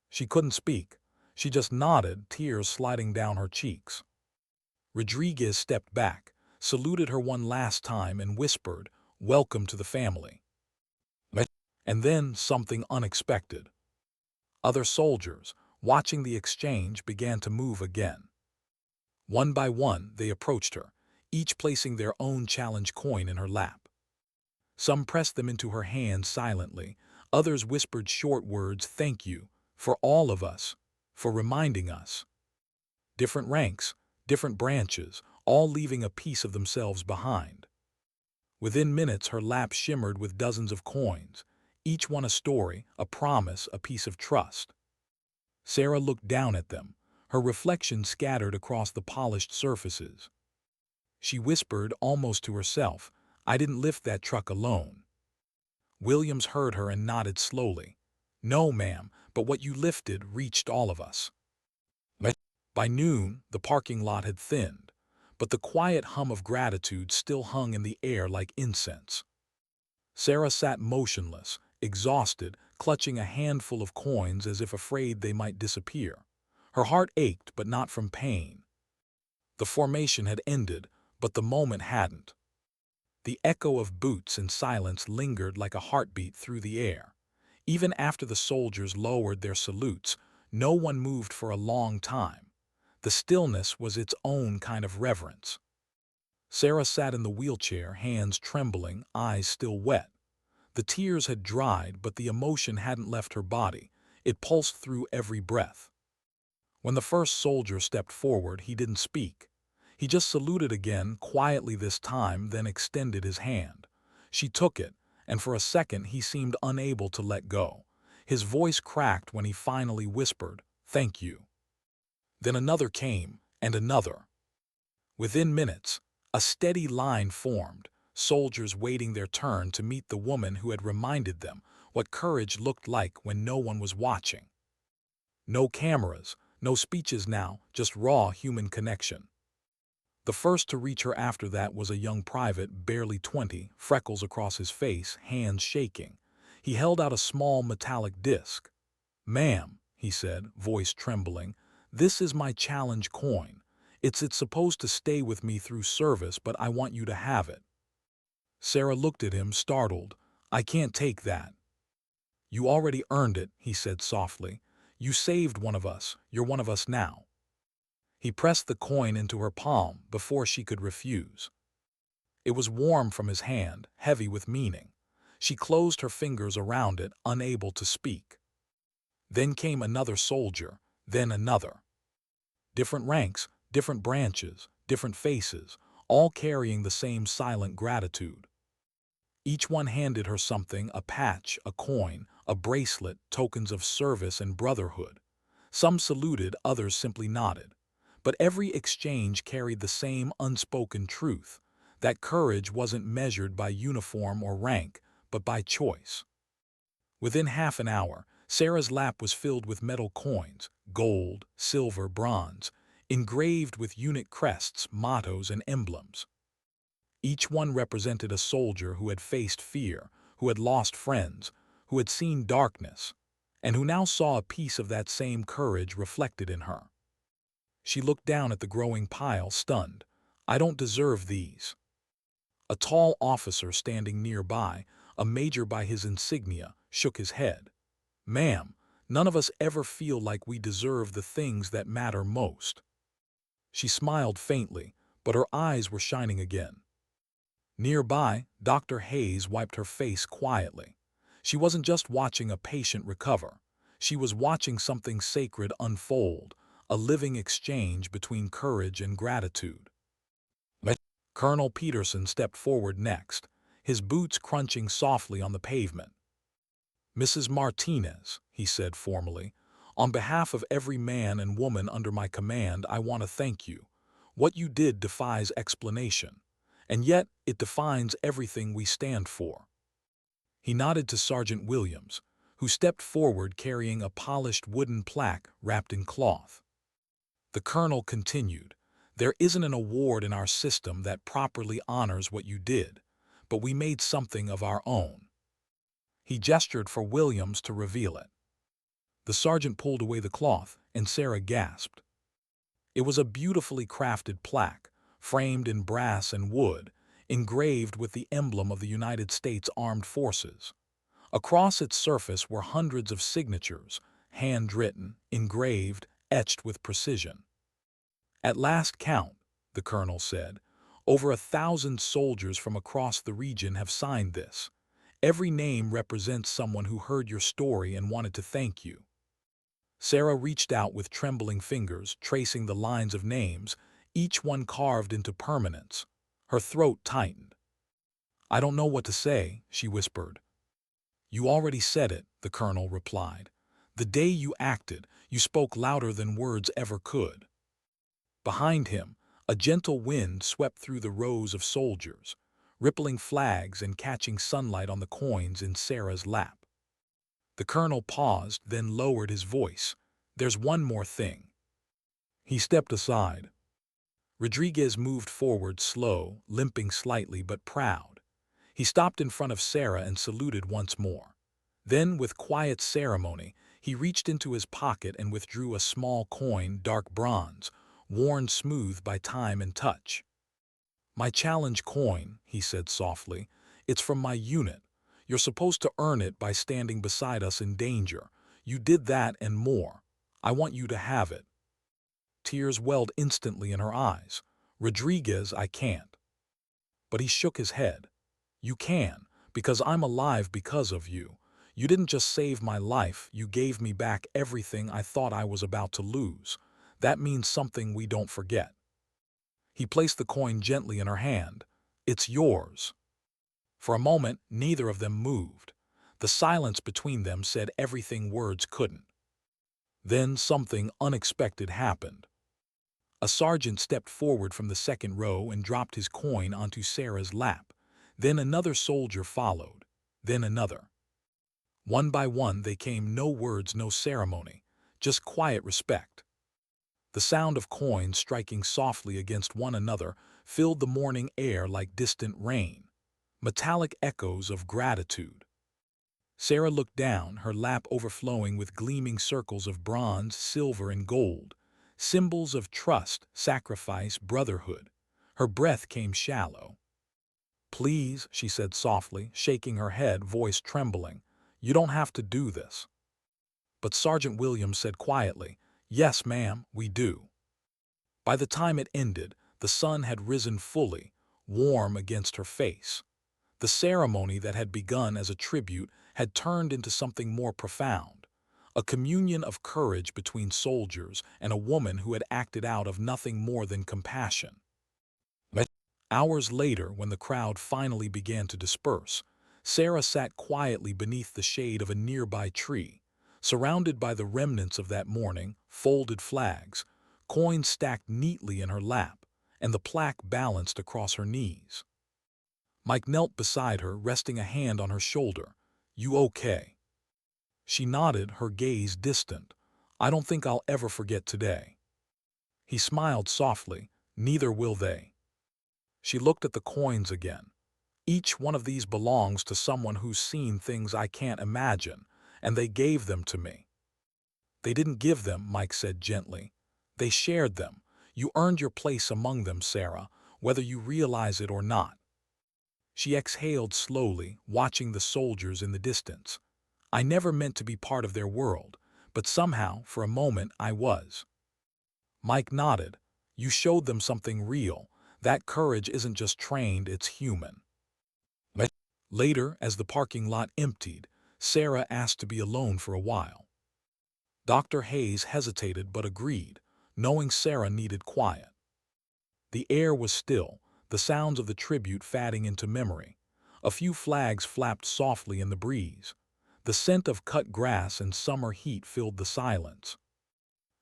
She couldn't speak. She just nodded, tears sliding down her cheeks. Rodriguez stepped back, saluted her one last time and whispered, "Welcome to the family." And then something unexpected. Other soldiers, watching the exchange, began to move again. One by one, they approached her, each placing their own challenge coin in her lap. Some pressed them into her hand silently, others whispered short words, "Thank you, for all of us, for reminding us." Different ranks, different branches, all leaving a piece of themselves behind. Within minutes, her lap shimmered with dozens of coins, each one a story, a promise, a piece of trust. Sarah looked down at them, her reflection scattered across the polished surfaces. She whispered, almost to herself, "I didn't lift that truck alone." Williams heard her and nodded slowly. "No, ma'am, but what you lifted reached all of us." By noon, the parking lot had thinned, but the quiet hum of gratitude still hung in the air like incense. Sarah sat motionless, exhausted, clutching a handful of coins as if afraid they might disappear. Her heart ached, but not from pain. The formation had ended, but the moment hadn't. The echo of boots and silence lingered like a heartbeat through the air. Even after the soldiers lowered their salutes, no one moved for a long time. The stillness was its own kind of reverence. Sarah sat in the wheelchair, hands trembling, eyes still wet. The tears had dried, but the emotion hadn't left her body. It pulsed through every breath. When the first soldier stepped forward, he didn't speak. He just saluted again, quietly this time, then extended his hand. She took it, and for a second he seemed unable to let go. His voice cracked when he finally whispered, "Thank you." Then another came, and another. Within minutes, a steady line formed, soldiers waiting their turn to meet the woman who had reminded them what courage looked like when no one was watching. No cameras, no speeches now, just raw human connection. The first to reach her after that was a young private, barely 20, freckles across his face, hands shaking. He held out a small metallic disc. "Ma'am," he said, voice trembling, "this is my challenge coin. It's supposed to stay with me through service, but I want you to have it." Sarah looked at him, startled. "I can't take that." "You already earned it," he said softly. "You saved one of us. You're one of us now." He pressed the coin into her palm before she could refuse. It was warm from his hand, heavy with meaning. She closed her fingers around it, unable to speak. Then came another soldier, then another. Different ranks, different branches, different faces, all carrying the same silent gratitude. Each one handed her something, a patch, a coin, a bracelet, tokens of service and brotherhood. Some saluted, others simply nodded. But every exchange carried the same unspoken truth, that courage wasn't measured by uniform or rank, but by choice. Within half an hour, Sarah's lap was filled with metal coins, gold, silver, bronze, engraved with unit crests, mottos, and emblems. Each one represented a soldier who had faced fear, who had lost friends, who had seen darkness, and who now saw a piece of that same courage reflected in her. She looked down at the growing pile, stunned. "I don't deserve these." A tall officer standing nearby, a major by his insignia, shook his head. "Ma'am, none of us ever feel like we deserve the things that matter most." She smiled faintly, but her eyes were shining again. Nearby, Dr. Hayes wiped her face quietly. She wasn't just watching a patient recover. She was watching something sacred unfold, a living exchange between courage and gratitude. Colonel Peterson stepped forward next, his boots crunching softly on the pavement. "Mrs. Martinez," he said formally, "on behalf of every man and woman under my command, I want to thank you. What you did defies explanation, and yet it defines everything we stand for." He nodded to Sergeant Williams, who stepped forward carrying a polished wooden plaque wrapped in cloth. The colonel continued, "There isn't an award in our system that properly honors what you did, but we made something of our own." He gestured for Williams to reveal it. The sergeant pulled away the cloth, and Sarah gasped. It was a beautifully crafted plaque, framed in brass and wood, engraved with the emblem of the United States Armed Forces. Across its surface were hundreds of signatures, handwritten, engraved, etched with precision. "At last count," the colonel said, "over 1,000 soldiers from across the region have signed this. Every name represents someone who heard your story and wanted to thank you." Sarah reached out with trembling fingers, tracing the lines of names, each one carved into permanence. Her throat tightened. "I don't know what to say," she whispered. "You already said it," the colonel replied. "The day you acted, you spoke louder than words ever could." Behind him, a gentle wind swept through the rows of soldiers, rippling flags and catching sunlight on the coins in Sarah's lap. The colonel paused, then lowered his voice. "There's one more thing." He stepped aside. Rodriguez moved forward, slow, limping slightly but proud. He stopped in front of Sarah and saluted once more. Then, with quiet ceremony, he reached into his pocket and withdrew a small coin, dark bronze, worn smooth by time and touch. "My challenge coin," he said softly. "It's from my unit. You're supposed to earn it by standing beside us in danger. You did that and more. I want you to have it." Tears welled instantly in her eyes. "Rodriguez, I can't." But he shook his head. "You can, because I'm alive because of you. You didn't just save my life, you gave me back everything I thought I was about to lose. That means something we don't forget." He placed the coin gently in her hand. "It's yours." For a moment, neither of them moved. The silence between them said everything words couldn't. Then something unexpected happened. A sergeant stepped forward from the second row and dropped his coin onto Sarah's lap. Then another soldier followed, then another. One by one they came, no words, no ceremony, just quiet respect. The sound of coins striking softly against one another filled the morning air like distant rain, metallic echoes of gratitude. Sarah looked down, her lap overflowing with gleaming circles of bronze, silver, and gold, symbols of trust, sacrifice, brotherhood. Her breath came shallow. "Please," she said softly, shaking her head, voice trembling, "you don't have to do this." But Sergeant Williams said quietly, "Yes, ma'am, we do." By the time it ended, the sun had risen fully, warm against her face. The ceremony that had begun as a tribute had turned into something more profound, a communion of courage between soldiers and a woman who had acted out of nothing more than compassion. But hours later, when the crowd finally began to disperse, Sarah sat quietly beneath the shade of a nearby tree, surrounded by the remnants of that morning, folded flags, coins stacked neatly in her lap, and the plaque balanced across her knees. Mike knelt beside her, resting a hand on her shoulder. "You okay?" She nodded, her gaze distant. "I don't think I'll ever forget today." He smiled softly. "Neither will they." She looked at the coins again. "Each one of these belongs to someone who's seen things I can't imagine, and they gave them to me." "They didn't give them," Mike said gently. "They shared them. You earned your place among them, Sarah, whether you realize it or not." She exhaled slowly, watching the soldiers in the distance. "I never meant to be part of their world, but somehow, for a moment, I was." Mike nodded. "You showed them something real. That courage isn't just trained, it's human." But later, as the parking lot emptied, Sarah asked to be alone for a while. Dr. Hayes hesitated but agreed, knowing Sarah needed quiet. The air was still, the sounds of the tribute fading into memory. A few flags flapped softly in the breeze. The scent of cut grass and summer heat filled the silence.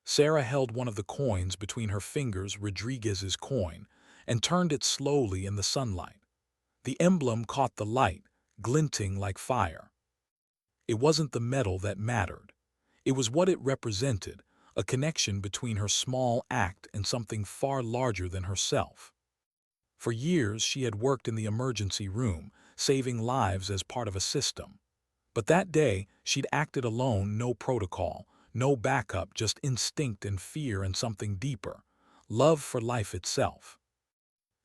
Sarah held one of the coins between her fingers, Rodriguez's coin, and turned it slowly in the sunlight. The emblem caught the light, glinting like fire. It wasn't the metal that mattered. It was what it represented, a connection between her small act and something far larger than herself. For years she had worked in the emergency room, saving lives as part of a system. But that day she'd acted alone, no protocol, no backup, just instinct and fear and something deeper, love for life itself.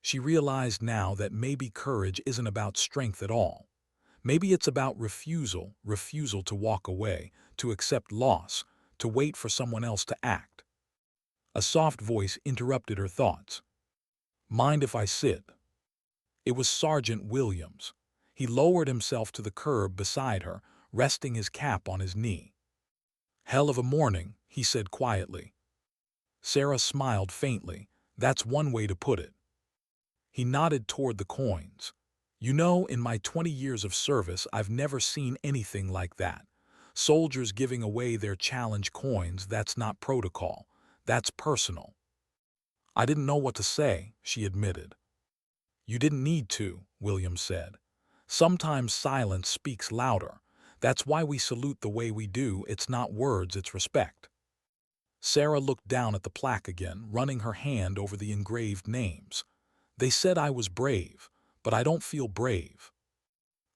She realized now that maybe courage isn't about strength at all. Maybe it's about refusal, refusal to walk away, to accept loss, to wait for someone else to act. A soft voice interrupted her thoughts. "Mind if I sit?" It was Sergeant Williams. He lowered himself to the curb beside her, resting his cap on his knee. "Hell of a morning," he said quietly. Sarah smiled faintly. "That's one way to put it." He nodded toward the coins. "You know, in my 20 years of service, I've never seen anything like that. Soldiers giving away their challenge coins, that's not protocol. That's personal." "I didn't know what to say," she admitted. "You didn't need to," Williams said. "Sometimes silence speaks louder. That's why we salute the way we do. It's not words, it's respect." Sarah looked down at the plaque again, running her hand over the engraved names. "They said I was brave, but I don't feel brave."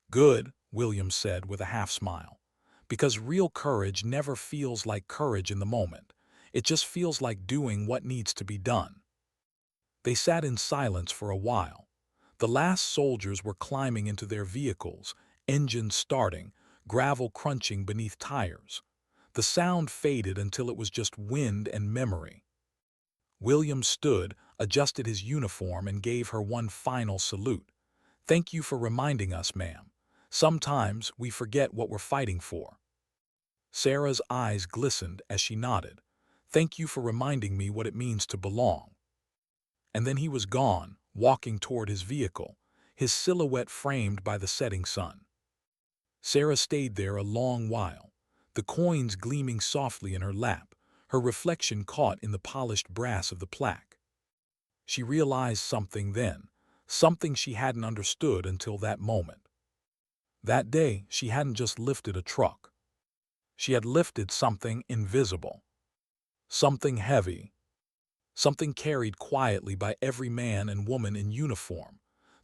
"Good," Williams said with a half-smile. "Because real courage never feels like courage in the moment. It just feels like doing what needs to be done." They sat in silence for a while. The last soldiers were climbing into their vehicles, engines starting, gravel crunching beneath tires. The sound faded until it was just wind and memory. Williams stood, adjusted his uniform, and gave her one final salute. "Thank you for reminding us, ma'am. Sometimes we forget what we're fighting for." Sarah's eyes glistened as she nodded. "Thank you for reminding me what it means to belong." And then he was gone, walking toward his vehicle, his silhouette framed by the setting sun. Sarah stayed there a long while, the coins gleaming softly in her lap, her reflection caught in the polished brass of the plaque. She realized something then. something she hadn't understood until that moment. That day, she hadn't just lifted a truck. She had lifted something invisible, something heavy, something carried quietly by every man and woman in uniform,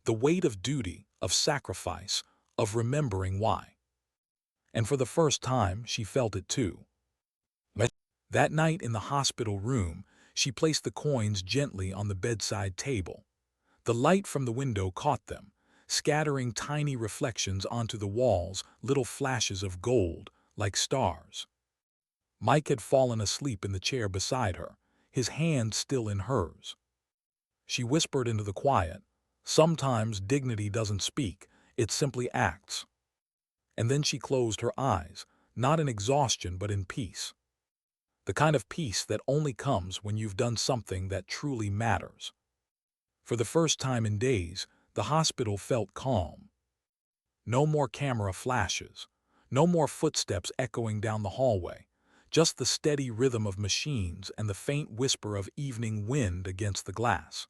the weight of duty, of sacrifice, of remembering why. And for the first time, she felt it too. That night in the hospital room, she placed the coins gently on the bedside table. The light from the window caught them, scattering tiny reflections onto the walls, little flashes of gold, like stars. Mike had fallen asleep in the chair beside her, his hand still in hers. She whispered into the quiet, "Sometimes dignity doesn't speak, it simply acts." And then she closed her eyes, not in exhaustion but in peace. The kind of peace that only comes when you've done something that truly matters. For the first time in days, the hospital felt calm. No more camera flashes, no more footsteps echoing down the hallway, just the steady rhythm of machines and the faint whisper of evening wind against the glass.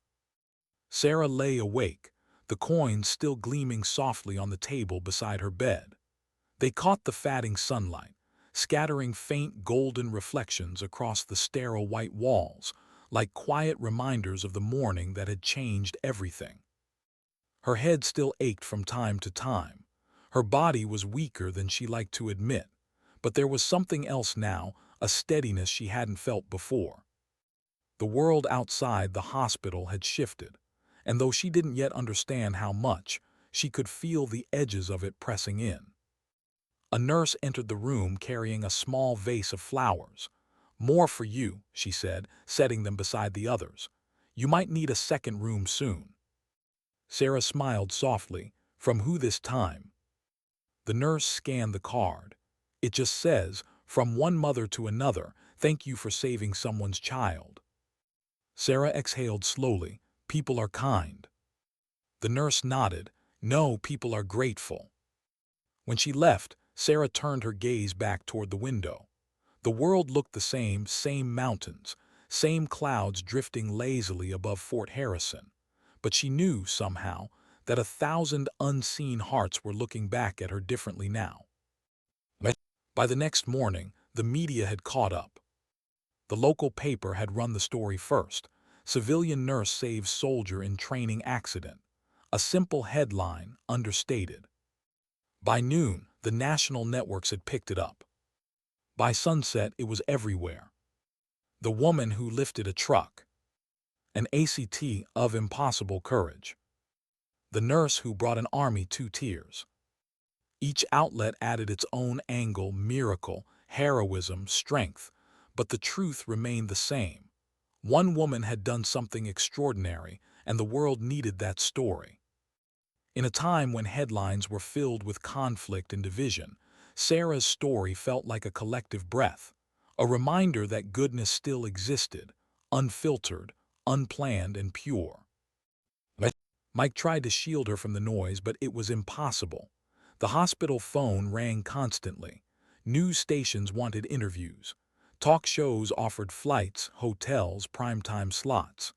Sarah lay awake, the coins still gleaming softly on the table beside her bed. They caught the fading sunlight, scattering faint golden reflections across the sterile white walls, like quiet reminders of the morning that had changed everything. Her head still ached from time to time. Her body was weaker than she liked to admit, but there was something else now, a steadiness she hadn't felt before. The world outside the hospital had shifted, and though she didn't yet understand how much, she could feel the edges of it pressing in. A nurse entered the room carrying a small vase of flowers. "More for you," she said, setting them beside the others. "You might need a second room soon." Sarah smiled softly. "From who this time?" The nurse scanned the card. "It just says, 'From one mother to another, thank you for saving someone's child.'" Sarah exhaled slowly. "People are kind." The nurse nodded. "No, people are grateful." When she left, Sarah turned her gaze back toward the window. The world looked the same mountains, same clouds drifting lazily above Fort Harrison. But she knew, somehow, that 1,000 unseen hearts were looking back at her differently now. By the next morning, the media had caught up. The local paper had run the story first. "Civilian nurse saves soldier in training accident." A simple headline, understated. By noon, the national networks had picked it up. By sunset, it was everywhere. The woman who lifted a truck. An ACT of impossible courage. The nurse who brought an army to tears. Each outlet added its own angle, miracle, heroism, strength, but the truth remained the same. One woman had done something extraordinary, and the world needed that story. In a time when headlines were filled with conflict and division, Sarah's story felt like a collective breath, a reminder that goodness still existed, unfiltered, unplanned, and pure. Mike tried to shield her from the noise, but it was impossible. The hospital phone rang constantly. News stations wanted interviews. Talk shows offered flights, hotels, primetime slots.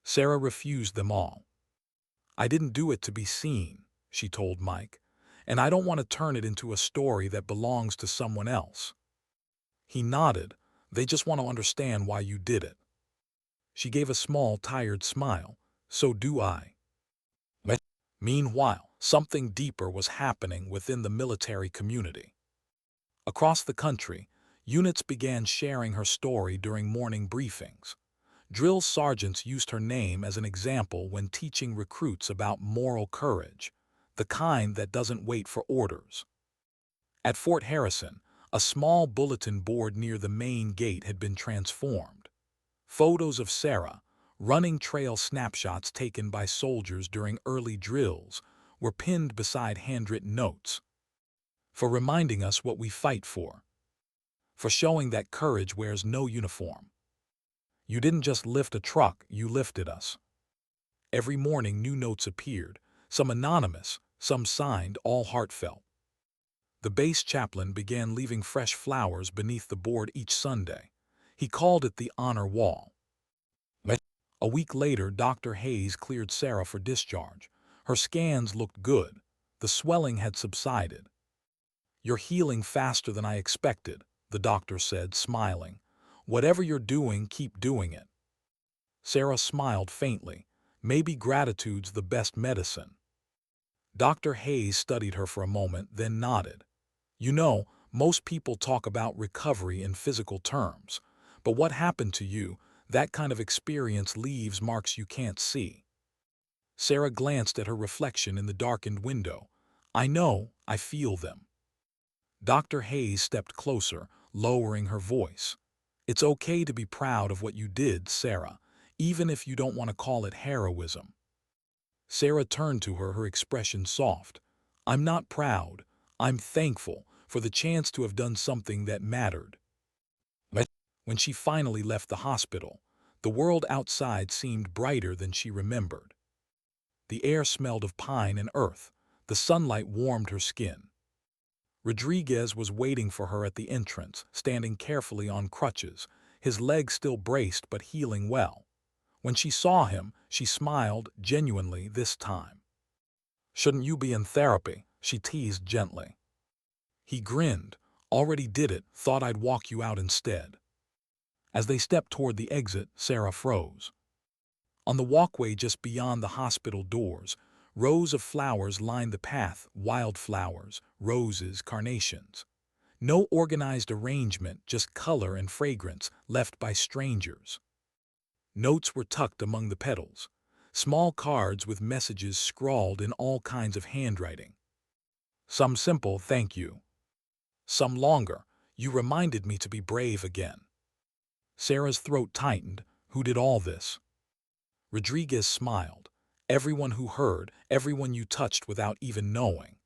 Sarah refused them all. "I didn't do it to be seen," she told Mike, "and I don't want to turn it into a story that belongs to someone else." He nodded. "They just want to understand why you did it." She gave a small, tired smile. "So do I." Meanwhile, something deeper was happening within the military community. Across the country, units began sharing her story during morning briefings. Drill sergeants used her name as an example when teaching recruits about moral courage, the kind that doesn't wait for orders. At Fort Harrison, a small bulletin board near the main gate had been transformed. Photos of Sarah, running trail snapshots taken by soldiers during early drills, were pinned beside handwritten notes. "For reminding us what we fight for. For showing that courage wears no uniform. You didn't just lift a truck, you lifted us." Every morning new notes appeared, some anonymous, some signed, all heartfelt. The base chaplain began leaving fresh flowers beneath the board each Sunday. He called it the honor wall. A week later, Dr. Hayes cleared Sarah for discharge. Her scans looked good. The swelling had subsided. "You're healing faster than I expected," the doctor said, smiling. "Whatever you're doing, keep doing it." Sarah smiled faintly. Maybe gratitude's the best medicine. Dr. Hayes studied her for a moment, then nodded. "You know, most people talk about recovery in physical terms. But what happened to you, that kind of experience leaves marks you can't see." Sarah glanced at her reflection in the darkened window. "I know, I feel them." Dr. Hayes stepped closer, lowering her voice. "It's okay to be proud of what you did, Sarah, even if you don't want to call it heroism." Sarah turned to her, her expression soft. "I'm not proud. I'm thankful for the chance to have done something that mattered." But when she finally left the hospital, the world outside seemed brighter than she remembered. The air smelled of pine and earth. The sunlight warmed her skin. Rodriguez was waiting for her at the entrance, standing carefully on crutches, his legs still braced but healing well. When she saw him, she smiled, genuinely this time. "Shouldn't you be in therapy?" she teased gently. He grinned. "Already did it, thought I'd walk you out instead." As they stepped toward the exit, Sarah froze. On the walkway just beyond the hospital doors, rows of flowers lined the path, wildflowers, roses, carnations. No organized arrangement, just color and fragrance left by strangers. Notes were tucked among the petals, small cards with messages scrawled in all kinds of handwriting. Some simple, "Thank you." Some longer, "You reminded me to be brave again." Sarah's throat tightened. Who did all this? Rodriguez smiled. "Everyone who heard, everyone you touched without even knowing."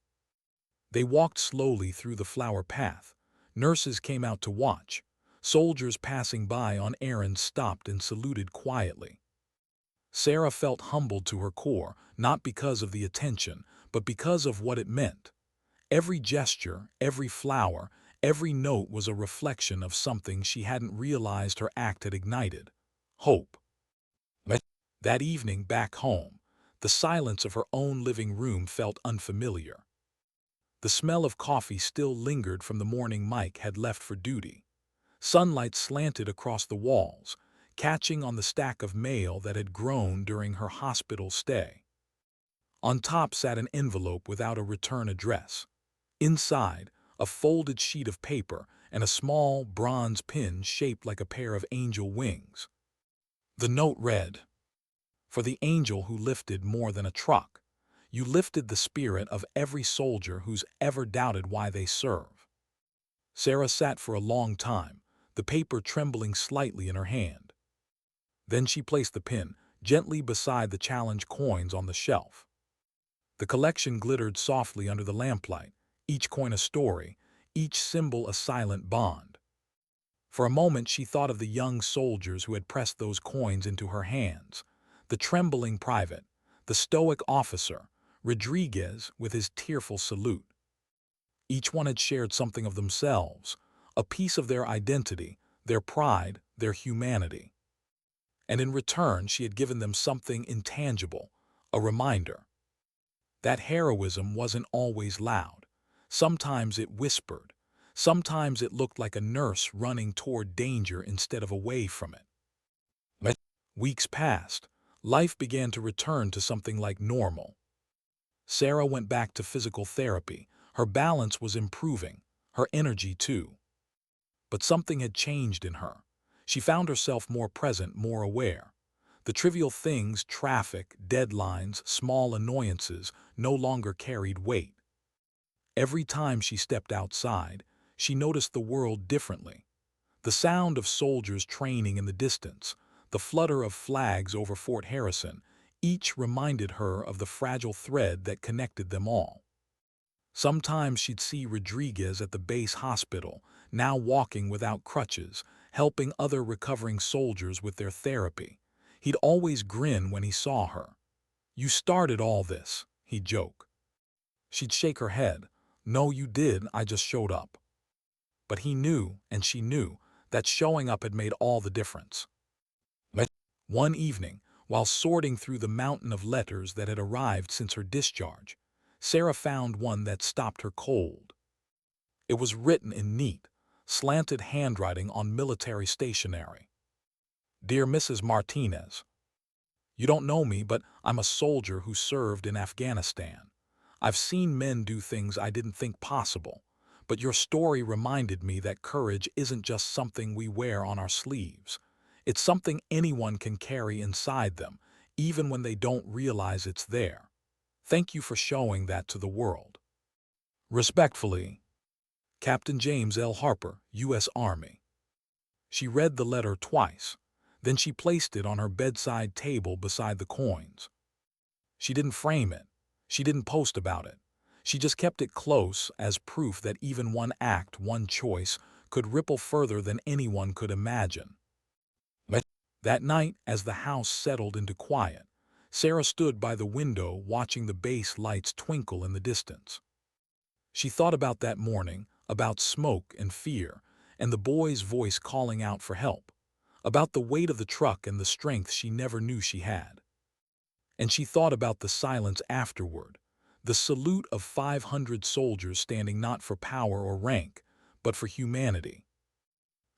They walked slowly through the flower path. Nurses came out to watch. Soldiers passing by on errands stopped and saluted quietly. Sarah felt humbled to her core, not because of the attention, but because of what it meant. Every gesture, every flower, every note was a reflection of something she hadn't realized her act had ignited: hope. But that evening back home, the silence of her own living room felt unfamiliar. The smell of coffee still lingered from the morning Mike had left for duty. Sunlight slanted across the walls, catching on the stack of mail that had grown during her hospital stay. On top sat an envelope without a return address. Inside, a folded sheet of paper and a small bronze pin shaped like a pair of angel wings. The note read, "For the angel who lifted more than a truck, you lifted the spirit of every soldier who's ever doubted why they serve." Sarah sat for a long time, the paper trembling slightly in her hand. Then she placed the pin gently beside the challenge coins on the shelf. The collection glittered softly under the lamplight, each coin a story, each symbol a silent bond. For a moment she thought of the young soldiers who had pressed those coins into her hands, the trembling private, the stoic officer, Rodriguez with his tearful salute. Each one had shared something of themselves, a piece of their identity, their pride, their humanity. And in return she had given them something intangible, a reminder. That heroism wasn't always loud. Sometimes it whispered. Sometimes it looked like a nurse running toward danger instead of away from it. But weeks passed. Life began to return to something like normal. Sarah went back to physical therapy. Her balance was improving, her energy too. But something had changed in her. She found herself more present, more aware. The trivial things, traffic, deadlines, small annoyances, no longer carried weight. Every time she stepped outside, she noticed the world differently. The sound of soldiers training in the distance, the flutter of flags over Fort Harrison, each reminded her of the fragile thread that connected them all. Sometimes she'd see Rodriguez at the base hospital, now walking without crutches, helping other recovering soldiers with their therapy. He'd always grin when he saw her. "You started all this," he'd joke. She'd shake her head. "No, you did, I just showed up." But he knew, and she knew, that showing up had made all the difference. But One evening, while sorting through the mountain of letters that had arrived since her discharge, Sarah found one that stopped her cold. It was written in neat, slanted handwriting on military stationery. Dear Mrs. Martinez, you don't know me, but I'm a soldier who served in Afghanistan. I've seen men do things I didn't think possible, but your story reminded me that courage isn't just something we wear on our sleeves. It's something anyone can carry inside them, even when they don't realize it's there. Thank you for showing that to the world. Respectfully, Captain James L. Harper, U.S. Army. She read the letter twice. Then she placed it on her bedside table beside the coins. She didn't frame it. She didn't post about it. She just kept it close as proof that even one act, one choice, could ripple further than anyone could imagine. That night, as the house settled into quiet, Sarah stood by the window watching the base lights twinkle in the distance. She thought about that morning, about smoke and fear, and the boy's voice calling out for help, about the weight of the truck and the strength she never knew she had. And she thought about the silence afterward, the salute of 500 soldiers standing not for power or rank, but for humanity.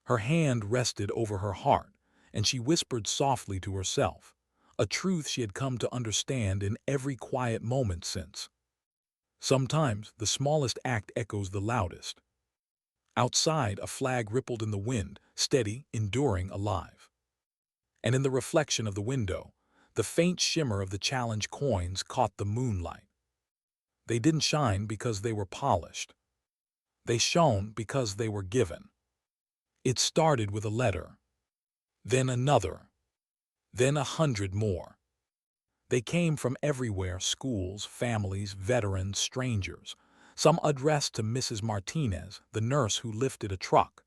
Her hand rested over her heart, and she whispered softly to herself, a truth she had come to understand in every quiet moment since. Sometimes the smallest act echoes the loudest. Outside, a flag rippled in the wind, steady, enduring, alive. And in the reflection of the window, the faint shimmer of the challenge coins caught the moonlight. They didn't shine because they were polished. They shone because they were given. It started with a letter, then another, then 100 more. They came from everywhere: schools, families, veterans, strangers. Some addressed to Mrs. Martinez, the nurse who lifted a truck.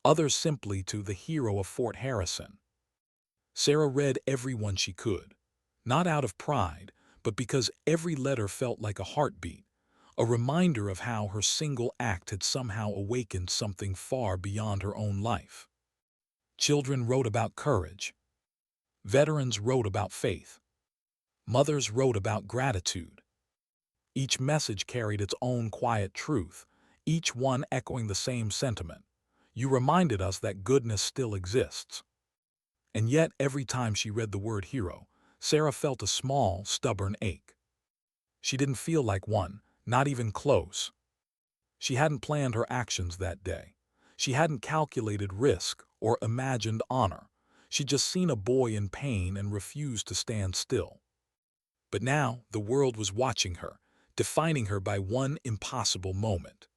Others simply to the hero of Fort Harrison. Sarah read every one she could, not out of pride, but because every letter felt like a heartbeat, a reminder of how her single act had somehow awakened something far beyond her own life. Children wrote about courage. Veterans wrote about faith. Mothers wrote about gratitude. Each message carried its own quiet truth, each one echoing the same sentiment. You reminded us that goodness still exists. And yet, every time she read the word hero, Sarah felt a small, stubborn ache. She didn't feel like one, not even close. She hadn't planned her actions that day. She hadn't calculated risk or imagined honor. She'd just seen a boy in pain and refused to stand still. But now the world was watching her, defining her by one impossible moment.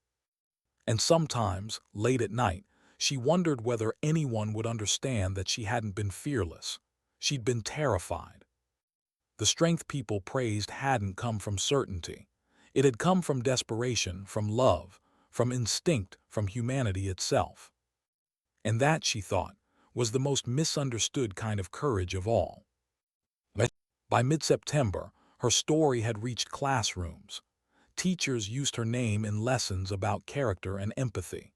And sometimes, late at night, she wondered whether anyone would understand that she hadn't been fearless. She'd been terrified. The strength people praised hadn't come from certainty. It had come from desperation, from love, from instinct, from humanity itself. And that, she thought, was the most misunderstood kind of courage of all. By mid-September, her story had reached classrooms. Teachers used her name in lessons about character and empathy.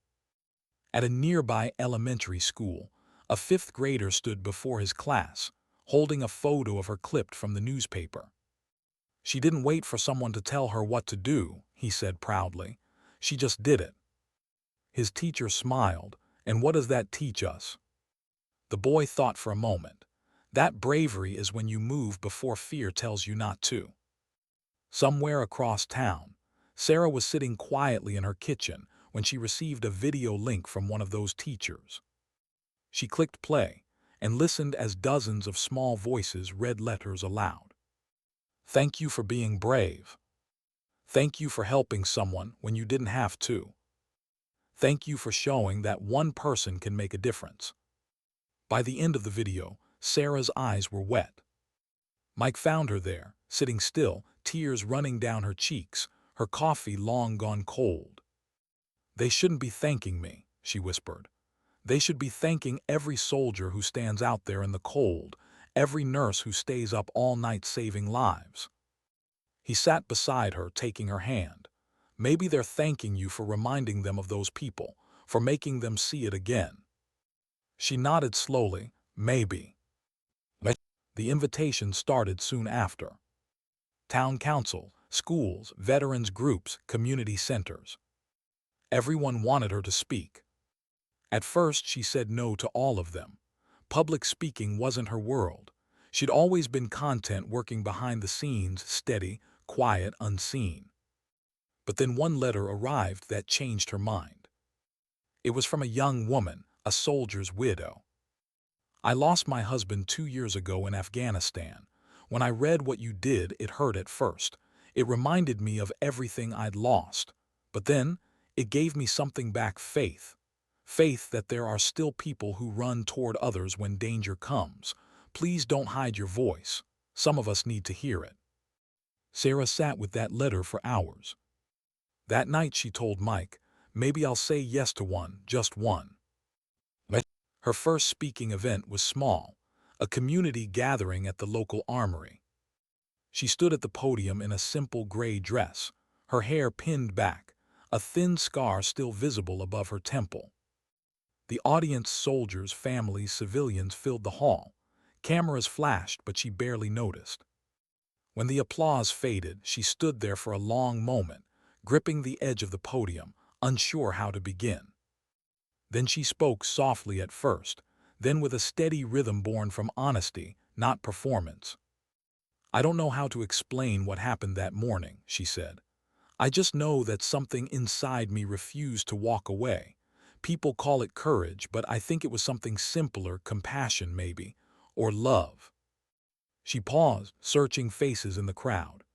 At a nearby elementary school, a fifth grader stood before his class, holding a photo of her clipped from the newspaper. She didn't wait for someone to tell her what to do, he said proudly. She just did it. His teacher smiled. And what does that teach us? The boy thought for a moment. That bravery is when you move before fear tells you not to. Somewhere across town, Sarah was sitting quietly in her kitchen when she received a video link from one of those teachers. She clicked play and listened as dozens of small voices read letters aloud. Thank you for being brave. Thank you for helping someone when you didn't have to. Thank you for showing that one person can make a difference. By the end of the video, Sarah's eyes were wet. Mike found her there, sitting still, tears running down her cheeks, her coffee long gone cold. They shouldn't be thanking me, she whispered. They should be thanking every soldier who stands out there in the cold, every nurse who stays up all night saving lives. He sat beside her, taking her hand. Maybe they're thanking you for reminding them of those people, for making them see it again. She nodded slowly, maybe. The invitation started soon after. Town council, schools, veterans groups, community centers. Everyone wanted her to speak. At first, she said no to all of them. Public speaking wasn't her world. She'd always been content working behind the scenes, steady, quiet, unseen. But then one letter arrived that changed her mind. It was from a young woman, a soldier's widow. "I lost my husband 2 years ago in Afghanistan. When I read what you did, it hurt at first. It reminded me of everything I'd lost. But then, it gave me something back, faith. Faith that there are still people who run toward others when danger comes. Please don't hide your voice. Some of us need to hear it." Sarah sat with that letter for hours. That night she told Mike, "Maybe I'll say yes to one, just one." Her first speaking event was small, a community gathering at the local armory. She stood at the podium in a simple gray dress, her hair pinned back, a thin scar still visible above her temple. The audience, soldiers, families, civilians, filled the hall. Cameras flashed, but she barely noticed. When the applause faded, she stood there for a long moment, gripping the edge of the podium, unsure how to begin. Then she spoke softly at first, then with a steady rhythm born from honesty, not performance. "I don't know how to explain what happened that morning," she said. "I just know that something inside me refused to walk away. People call it courage, but I think it was something simpler, compassion maybe, or love." She paused, searching faces in the crowd.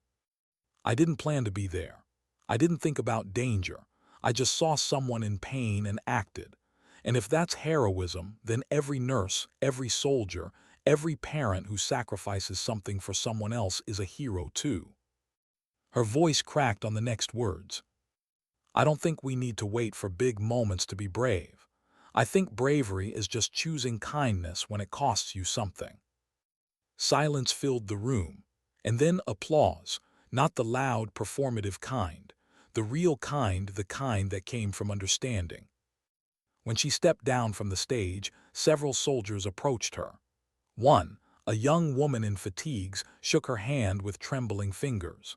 "I didn't plan to be there. I didn't think about danger. I just saw someone in pain and acted. And if that's heroism, then every nurse, every soldier, every parent who sacrifices something for someone else is a hero too." Her voice cracked on the next words. "I don't think we need to wait for big moments to be brave. I think bravery is just choosing kindness when it costs you something." Silence filled the room, and then applause, not the loud, performative kind, the real kind, the kind that came from understanding. When she stepped down from the stage, several soldiers approached her. One, a young woman in fatigues, shook her hand with trembling fingers.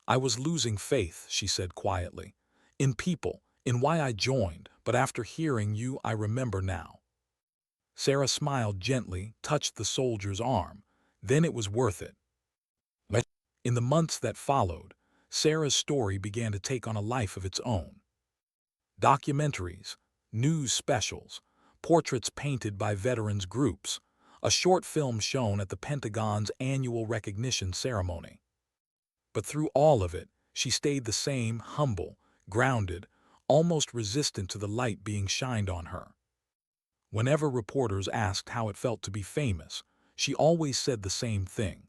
"I was losing faith," she said quietly, "in people, in why I joined, but after hearing you, I remember now." Sarah smiled gently, touched the soldier's arm. "Then it was worth it." In the months that followed, Sarah's story began to take on a life of its own. Documentaries, news specials, portraits painted by veterans groups, a short film shown at the Pentagon's annual recognition ceremony. But through all of it, she stayed the same, humble, grounded, almost resistant to the light being shined on her. Whenever reporters asked how it felt to be famous, she always said the same thing.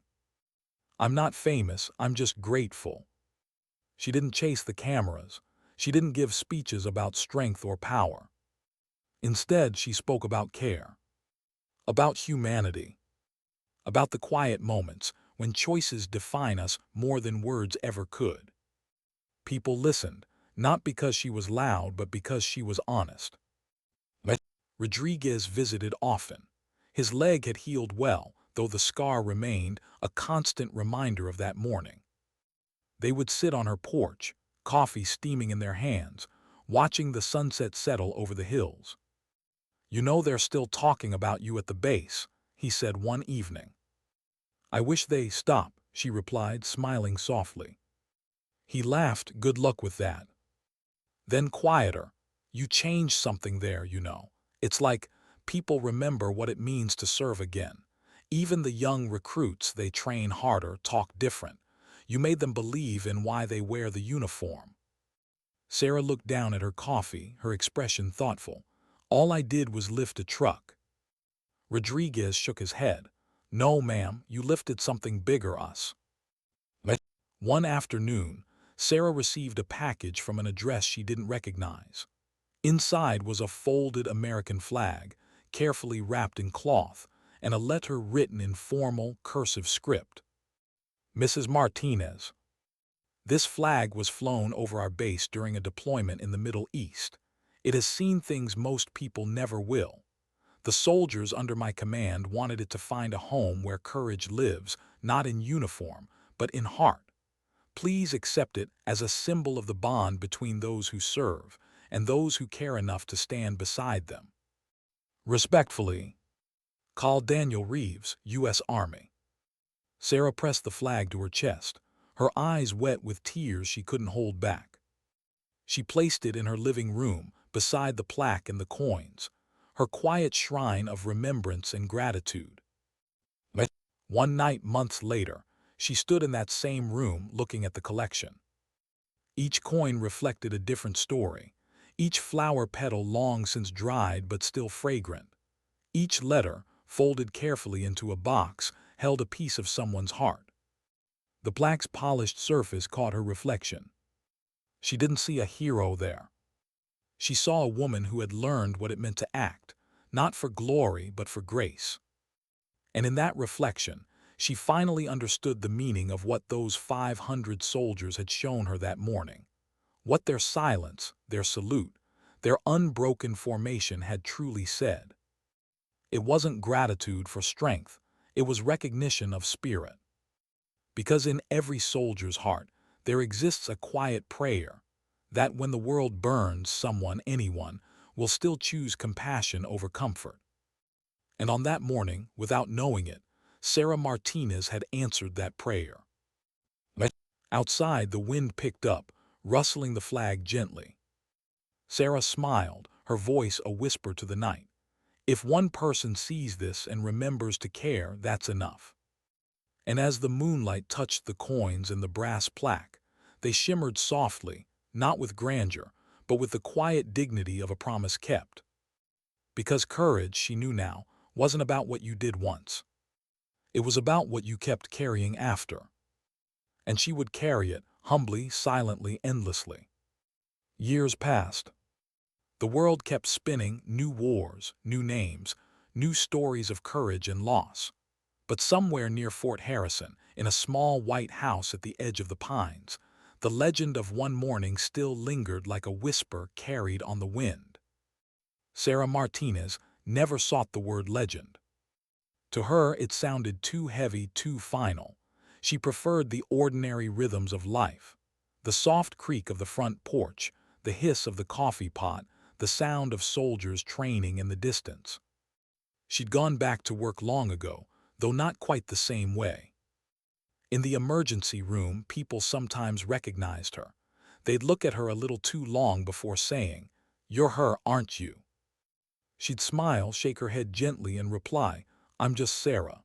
"I'm not famous, I'm just grateful." She didn't chase the cameras. She didn't give speeches about strength or power. Instead, she spoke about care, about humanity, about the quiet moments when choices define us more than words ever could. People listened, not because she was loud, but because she was honest. Rodriguez visited often. His leg had healed well, though the scar remained, a constant reminder of that morning. They would sit on her porch, coffee steaming in their hands, watching the sunset settle over the hills. "You know they're still talking about you at the base," he said one evening. "I wish they stop," she replied, smiling softly. He laughed, "Good luck with that." Then quieter, "You changed something there, you know. It's like people remember what it means to serve again. Even the young recruits, they train harder, talk different. You made them believe in why they wear the uniform." Sarah looked down at her coffee, her expression thoughtful. "All I did was lift a truck." Rodriguez shook his head. "No, ma'am, you lifted something bigger, us." One afternoon, Sarah received a package from an address she didn't recognize. Inside was a folded American flag, carefully wrapped in cloth, and a letter written in formal, cursive script. "Mrs. Martinez, this flag was flown over our base during a deployment in the Middle East. It has seen things most people never will. The soldiers under my command wanted it to find a home where courage lives, not in uniform, but in heart. Please accept it as a symbol of the bond between those who serve and those who care enough to stand beside them. Respectfully, Call Daniel Reeves, U.S. Army. Sarah pressed the flag to her chest, her eyes wet with tears she couldn't hold back. She placed it in her living room, beside the plaque and the coins, her quiet shrine of remembrance and gratitude. But one night months later, she stood in that same room looking at the collection. Each coin reflected a different story, each flower petal long since dried but still fragrant. Each letter, folded carefully into a box, held a piece of someone's heart. The plaque's polished surface caught her reflection. She didn't see a hero there. She saw a woman who had learned what it meant to act, not for glory but for grace. And in that reflection, she finally understood the meaning of what those 500 soldiers had shown her that morning, what their silence, their salute, their unbroken formation had truly said. It wasn't gratitude for strength, it was recognition of spirit. Because in every soldier's heart, there exists a quiet prayer that when the world burns, someone, anyone, will still choose compassion over comfort. And on that morning, without knowing it, Sarah Martinez had answered that prayer. Outside, the wind picked up, rustling the flag gently. Sarah smiled, her voice a whisper to the night. If one person sees this and remembers to care, that's enough. And as the moonlight touched the coins and the brass plaque, they shimmered softly, not with grandeur, but with the quiet dignity of a promise kept. Because courage, she knew now, wasn't about what you did once. It was about what you kept carrying after. And she would carry it, humbly, silently, endlessly. Years passed. The world kept spinning, new wars, new names, new stories of courage and loss. But somewhere near Fort Harrison, in a small white house at the edge of the pines, the legend of one morning still lingered like a whisper carried on the wind. Sarah Martinez never sought the word legend. To her, it sounded too heavy, too final. She preferred the ordinary rhythms of life, the soft creak of the front porch, the hiss of the coffee pot, the sound of soldiers training in the distance. She'd gone back to work long ago, though not quite the same way. In the emergency room, people sometimes recognized her. They'd look at her a little too long before saying, "You're her, aren't you?" She'd smile, shake her head gently, and reply, "I'm just Sarah."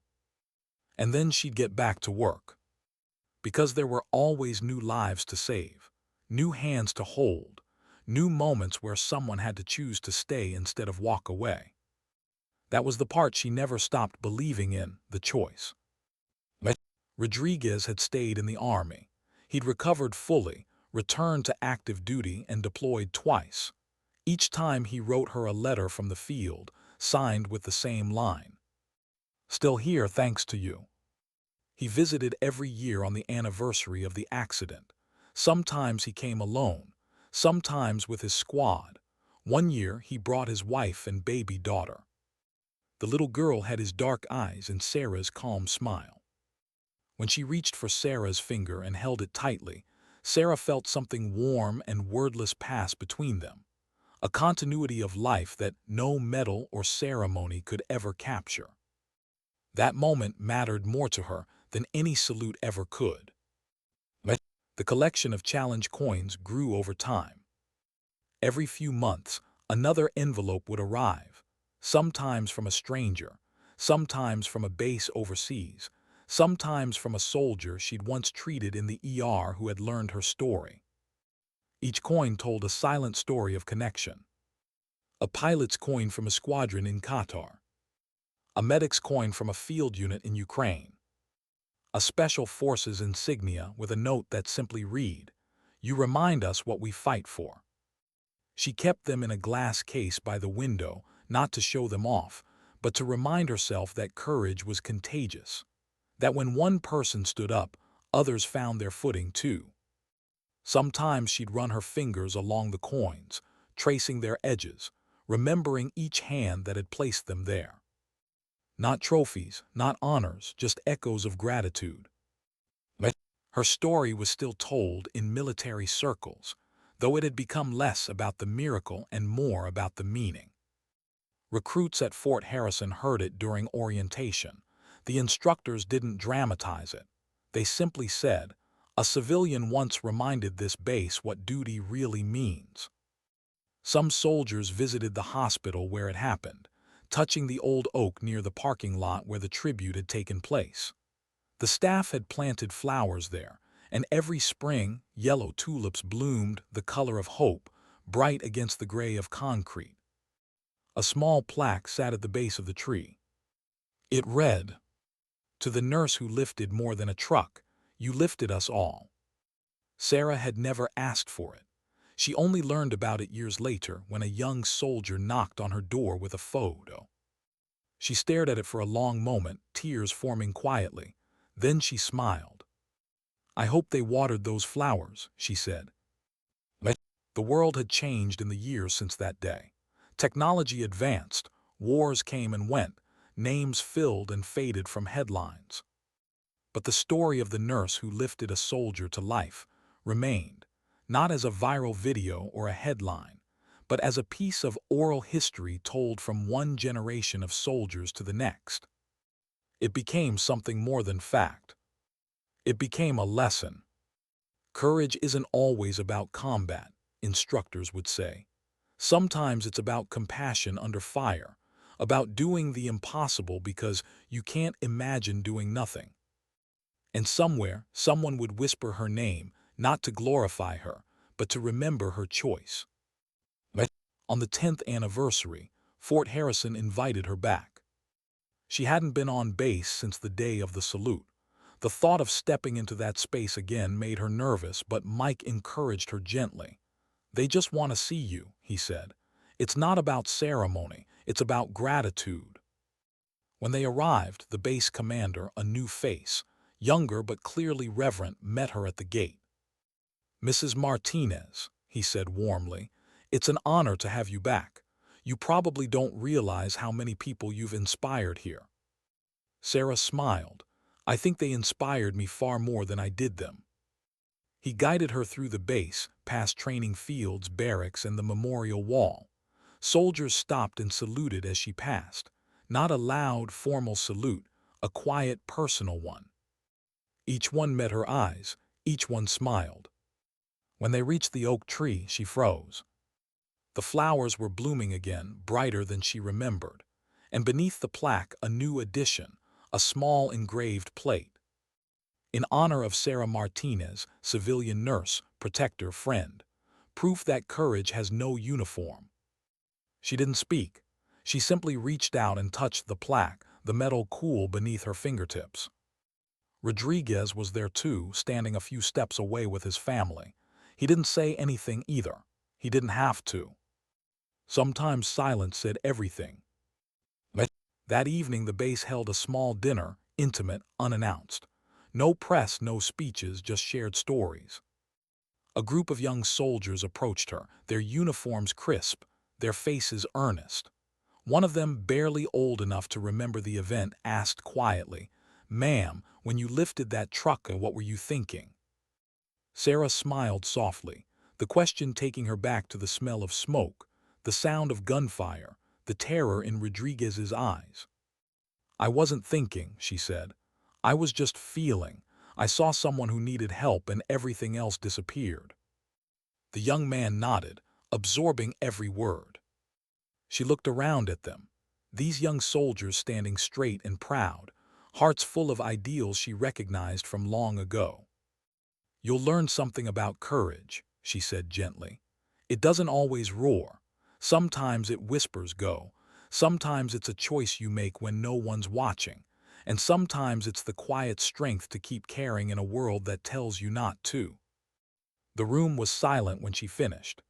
And then she'd get back to work. Because there were always new lives to save, new hands to hold, new moments where someone had to choose to stay instead of walk away. That was the part she never stopped believing in, the choice. Rodriguez had stayed in the Army. He'd recovered fully, returned to active duty, and deployed twice. Each time he wrote her a letter from the field, signed with the same line. "Still here thanks to you." He visited every year on the anniversary of the accident. Sometimes he came alone, sometimes with his squad. One year he brought his wife and baby daughter. The little girl had his dark eyes and Sarah's calm smile. When she reached for Sarah's finger and held it tightly, Sarah felt something warm and wordless pass between them, a continuity of life that no medal or ceremony could ever capture. That moment mattered more to her than any salute ever could. The collection of challenge coins grew over time. Every few months, another envelope would arrive, sometimes from a stranger, sometimes from a base overseas, sometimes from a soldier she'd once treated in the ER who had learned her story. Each coin told a silent story of connection. A pilot's coin from a squadron in Qatar. A medic's coin from a field unit in Ukraine. A special forces insignia with a note that simply read, "You remind us what we fight for." She kept them in a glass case by the window, not to show them off, but to remind herself that courage was contagious, that when one person stood up, others found their footing too. Sometimes she'd run her fingers along the coins, tracing their edges, remembering each hand that had placed them there. Not trophies, not honors, just echoes of gratitude. But her story was still told in military circles, though it had become less about the miracle and more about the meaning. Recruits at Fort Harrison heard it during orientation. The instructors didn't dramatize it. They simply said, "A civilian once reminded this base what duty really means." Some soldiers visited the hospital where it happened, touching the old oak near the parking lot where the tribute had taken place. The staff had planted flowers there, and every spring, yellow tulips bloomed, the color of hope, bright against the gray of concrete. A small plaque sat at the base of the tree. It read, "To the nurse who lifted more than a truck, you lifted us all." Sarah had never asked for it. She only learned about it years later when a young soldier knocked on her door with a photo. She stared at it for a long moment, tears forming quietly. Then she smiled. "I hope they watered those flowers," she said. But the world had changed in the years since that day. Technology advanced, wars came and went, names filled and faded from headlines. But the story of the nurse who lifted a soldier to life remained, not as a viral video or a headline, but as a piece of oral history told from one generation of soldiers to the next. It became something more than fact. It became a lesson. Courage isn't always about combat, instructors would say. Sometimes it's about compassion under fire, about doing the impossible because you can't imagine doing nothing. And somewhere, someone would whisper her name, not to glorify her, but to remember her choice. But on the 10th anniversary, Fort Harrison invited her back. She hadn't been on base since the day of the salute. The thought of stepping into that space again made her nervous, but Mike encouraged her gently. "They just want to see you," he said. "It's not about ceremony, it's about gratitude." When they arrived, the base commander, a new face, younger but clearly reverent, met her at the gate. "Mrs. Martinez," he said warmly, "it's an honor to have you back. You probably don't realize how many people you've inspired here." Sarah smiled. "I think they inspired me far more than I did them." He guided her through the base, past training fields, barracks, and the memorial wall. Soldiers stopped and saluted as she passed. Not a loud, formal salute, a quiet, personal one. Each one met her eyes, each one smiled. When they reached the oak tree, she froze. The flowers were blooming again, brighter than she remembered, and beneath the plaque a new addition, a small engraved plate. "In honor of Sarah Martinez, civilian nurse, protector, friend. Proof that courage has no uniform." She didn't speak. She simply reached out and touched the plaque, the metal cool beneath her fingertips. Rodriguez was there too, standing a few steps away with his family. He didn't say anything either. He didn't have to. Sometimes silence said everything. But that evening the base held a small dinner, intimate, unannounced. No press, no speeches, just shared stories. A group of young soldiers approached her, their uniforms crisp, their faces earnest. One of them, barely old enough to remember the event, asked quietly, "Ma'am, when you lifted that truck, what were you thinking?" Sarah smiled softly, the question taking her back to the smell of smoke, the sound of gunfire, the terror in Rodriguez's eyes. "I wasn't thinking," she said. "I was just feeling. I saw someone who needed help and everything else disappeared." The young man nodded, absorbing every word. She looked around at them. These young soldiers standing straight and proud, hearts full of ideals she recognized from long ago. "You'll learn something about courage," she said gently. "It doesn't always roar. Sometimes it whispers go. Sometimes it's a choice you make when no one's watching. And sometimes it's the quiet strength to keep caring in a world that tells you not to." The room was silent when she finished.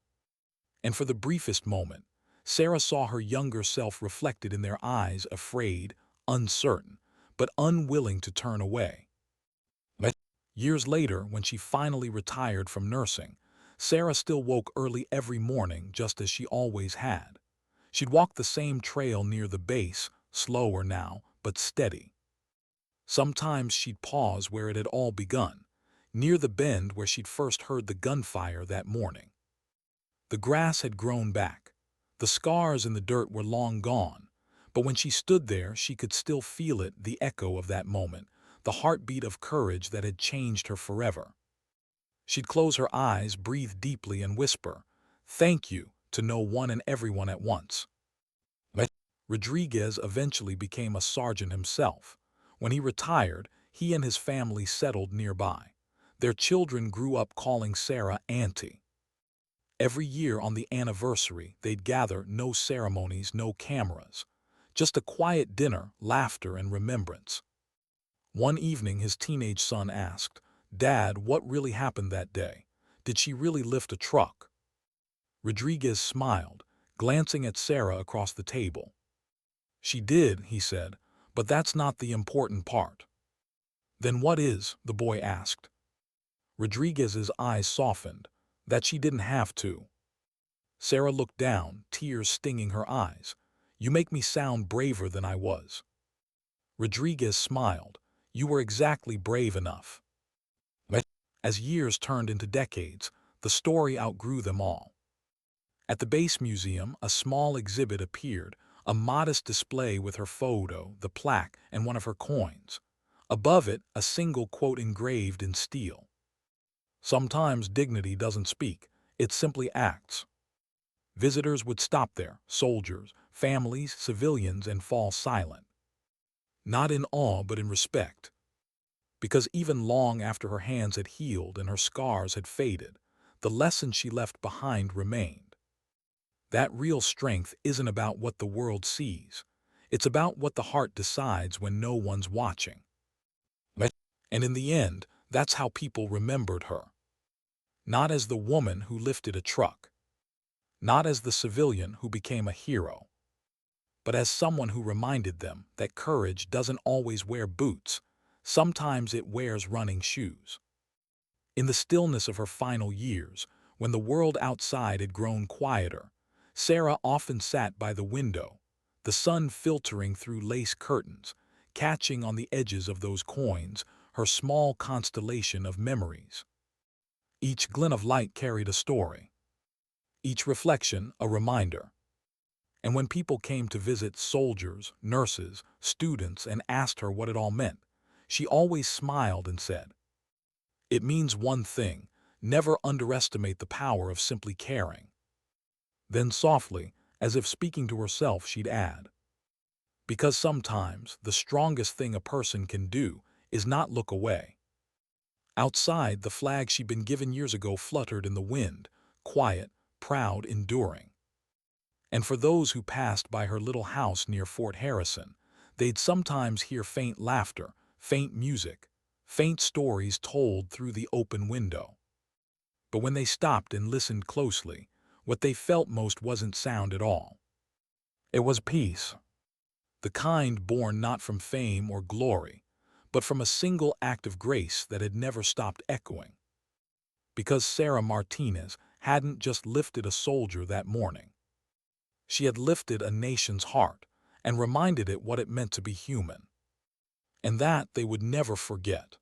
And for the briefest moment, Sarah saw her younger self reflected in their eyes, afraid, uncertain, but unwilling to turn away. But years later, when she finally retired from nursing, Sarah still woke early every morning just as she always had. She'd walk the same trail near the base, slower now, but steady. Sometimes she'd pause where it had all begun, near the bend where she'd first heard the gunfire that morning. The grass had grown back. The scars in the dirt were long gone, but when she stood there, she could still feel it, the echo of that moment, the heartbeat of courage that had changed her forever. She'd close her eyes, breathe deeply, and whisper, "Thank you," to no one and everyone at once. But Rodriguez eventually became a sergeant himself. When he retired, he and his family settled nearby. Their children grew up calling Sarah Auntie. Every year on the anniversary, they'd gather, no ceremonies, no cameras. Just a quiet dinner, laughter, and remembrance. One evening, his teenage son asked, "Dad, what really happened that day? Did she really lift a truck?" Rodriguez smiled, glancing at Sarah across the table. "She did," he said, "but that's not the important part." "Then what is?" the boy asked. Rodriguez's eyes softened. "That she didn't have to." Sarah looked down, tears stinging her eyes. "You make me sound braver than I was." Rodriguez smiled. "You were exactly brave enough." But as years turned into decades, the story outgrew them all. At the base museum, a small exhibit appeared, a modest display with her photo, the plaque, and one of her coins. Above it, a single quote engraved in steel. "Sometimes dignity doesn't speak, it simply acts." Visitors would stop there, soldiers, families, civilians, and fall silent. Not in awe, but in respect. Because even long after her hands had healed and her scars had faded, the lesson she left behind remained. That real strength isn't about what the world sees. It's about what the heart decides when no one's watching. And in the end, that's how people remembered her. Not as the woman who lifted a truck. Not as the civilian who became a hero. But as someone who reminded them that courage doesn't always wear boots. Sometimes it wears running shoes. In the stillness of her final years, when the world outside had grown quieter, Sarah often sat by the window, the sun filtering through lace curtains, catching on the edges of those coins her small constellation of memories. Each glint of light carried a story. Each reflection a reminder. And when people came to visit, soldiers, nurses, students, and asked her what it all meant, she always smiled and said, "It means one thing: never underestimate the power of simply caring." Then softly, as if speaking to herself, she'd add, "Because sometimes the strongest thing a person can do is not look away." Outside, the flag she'd been given years ago fluttered in the wind, quiet, proud, enduring. And for those who passed by her little house near Fort Harrison, they'd sometimes hear faint laughter, faint music, faint stories told through the open window. But when they stopped and listened closely, what they felt most wasn't sound at all. It was peace. The kind born not from fame or glory, but from a single act of grace that had never stopped echoing. Because Sarah Martinez hadn't just lifted a soldier that morning. She had lifted a nation's heart and reminded it what it meant to be human. And that they would never forget.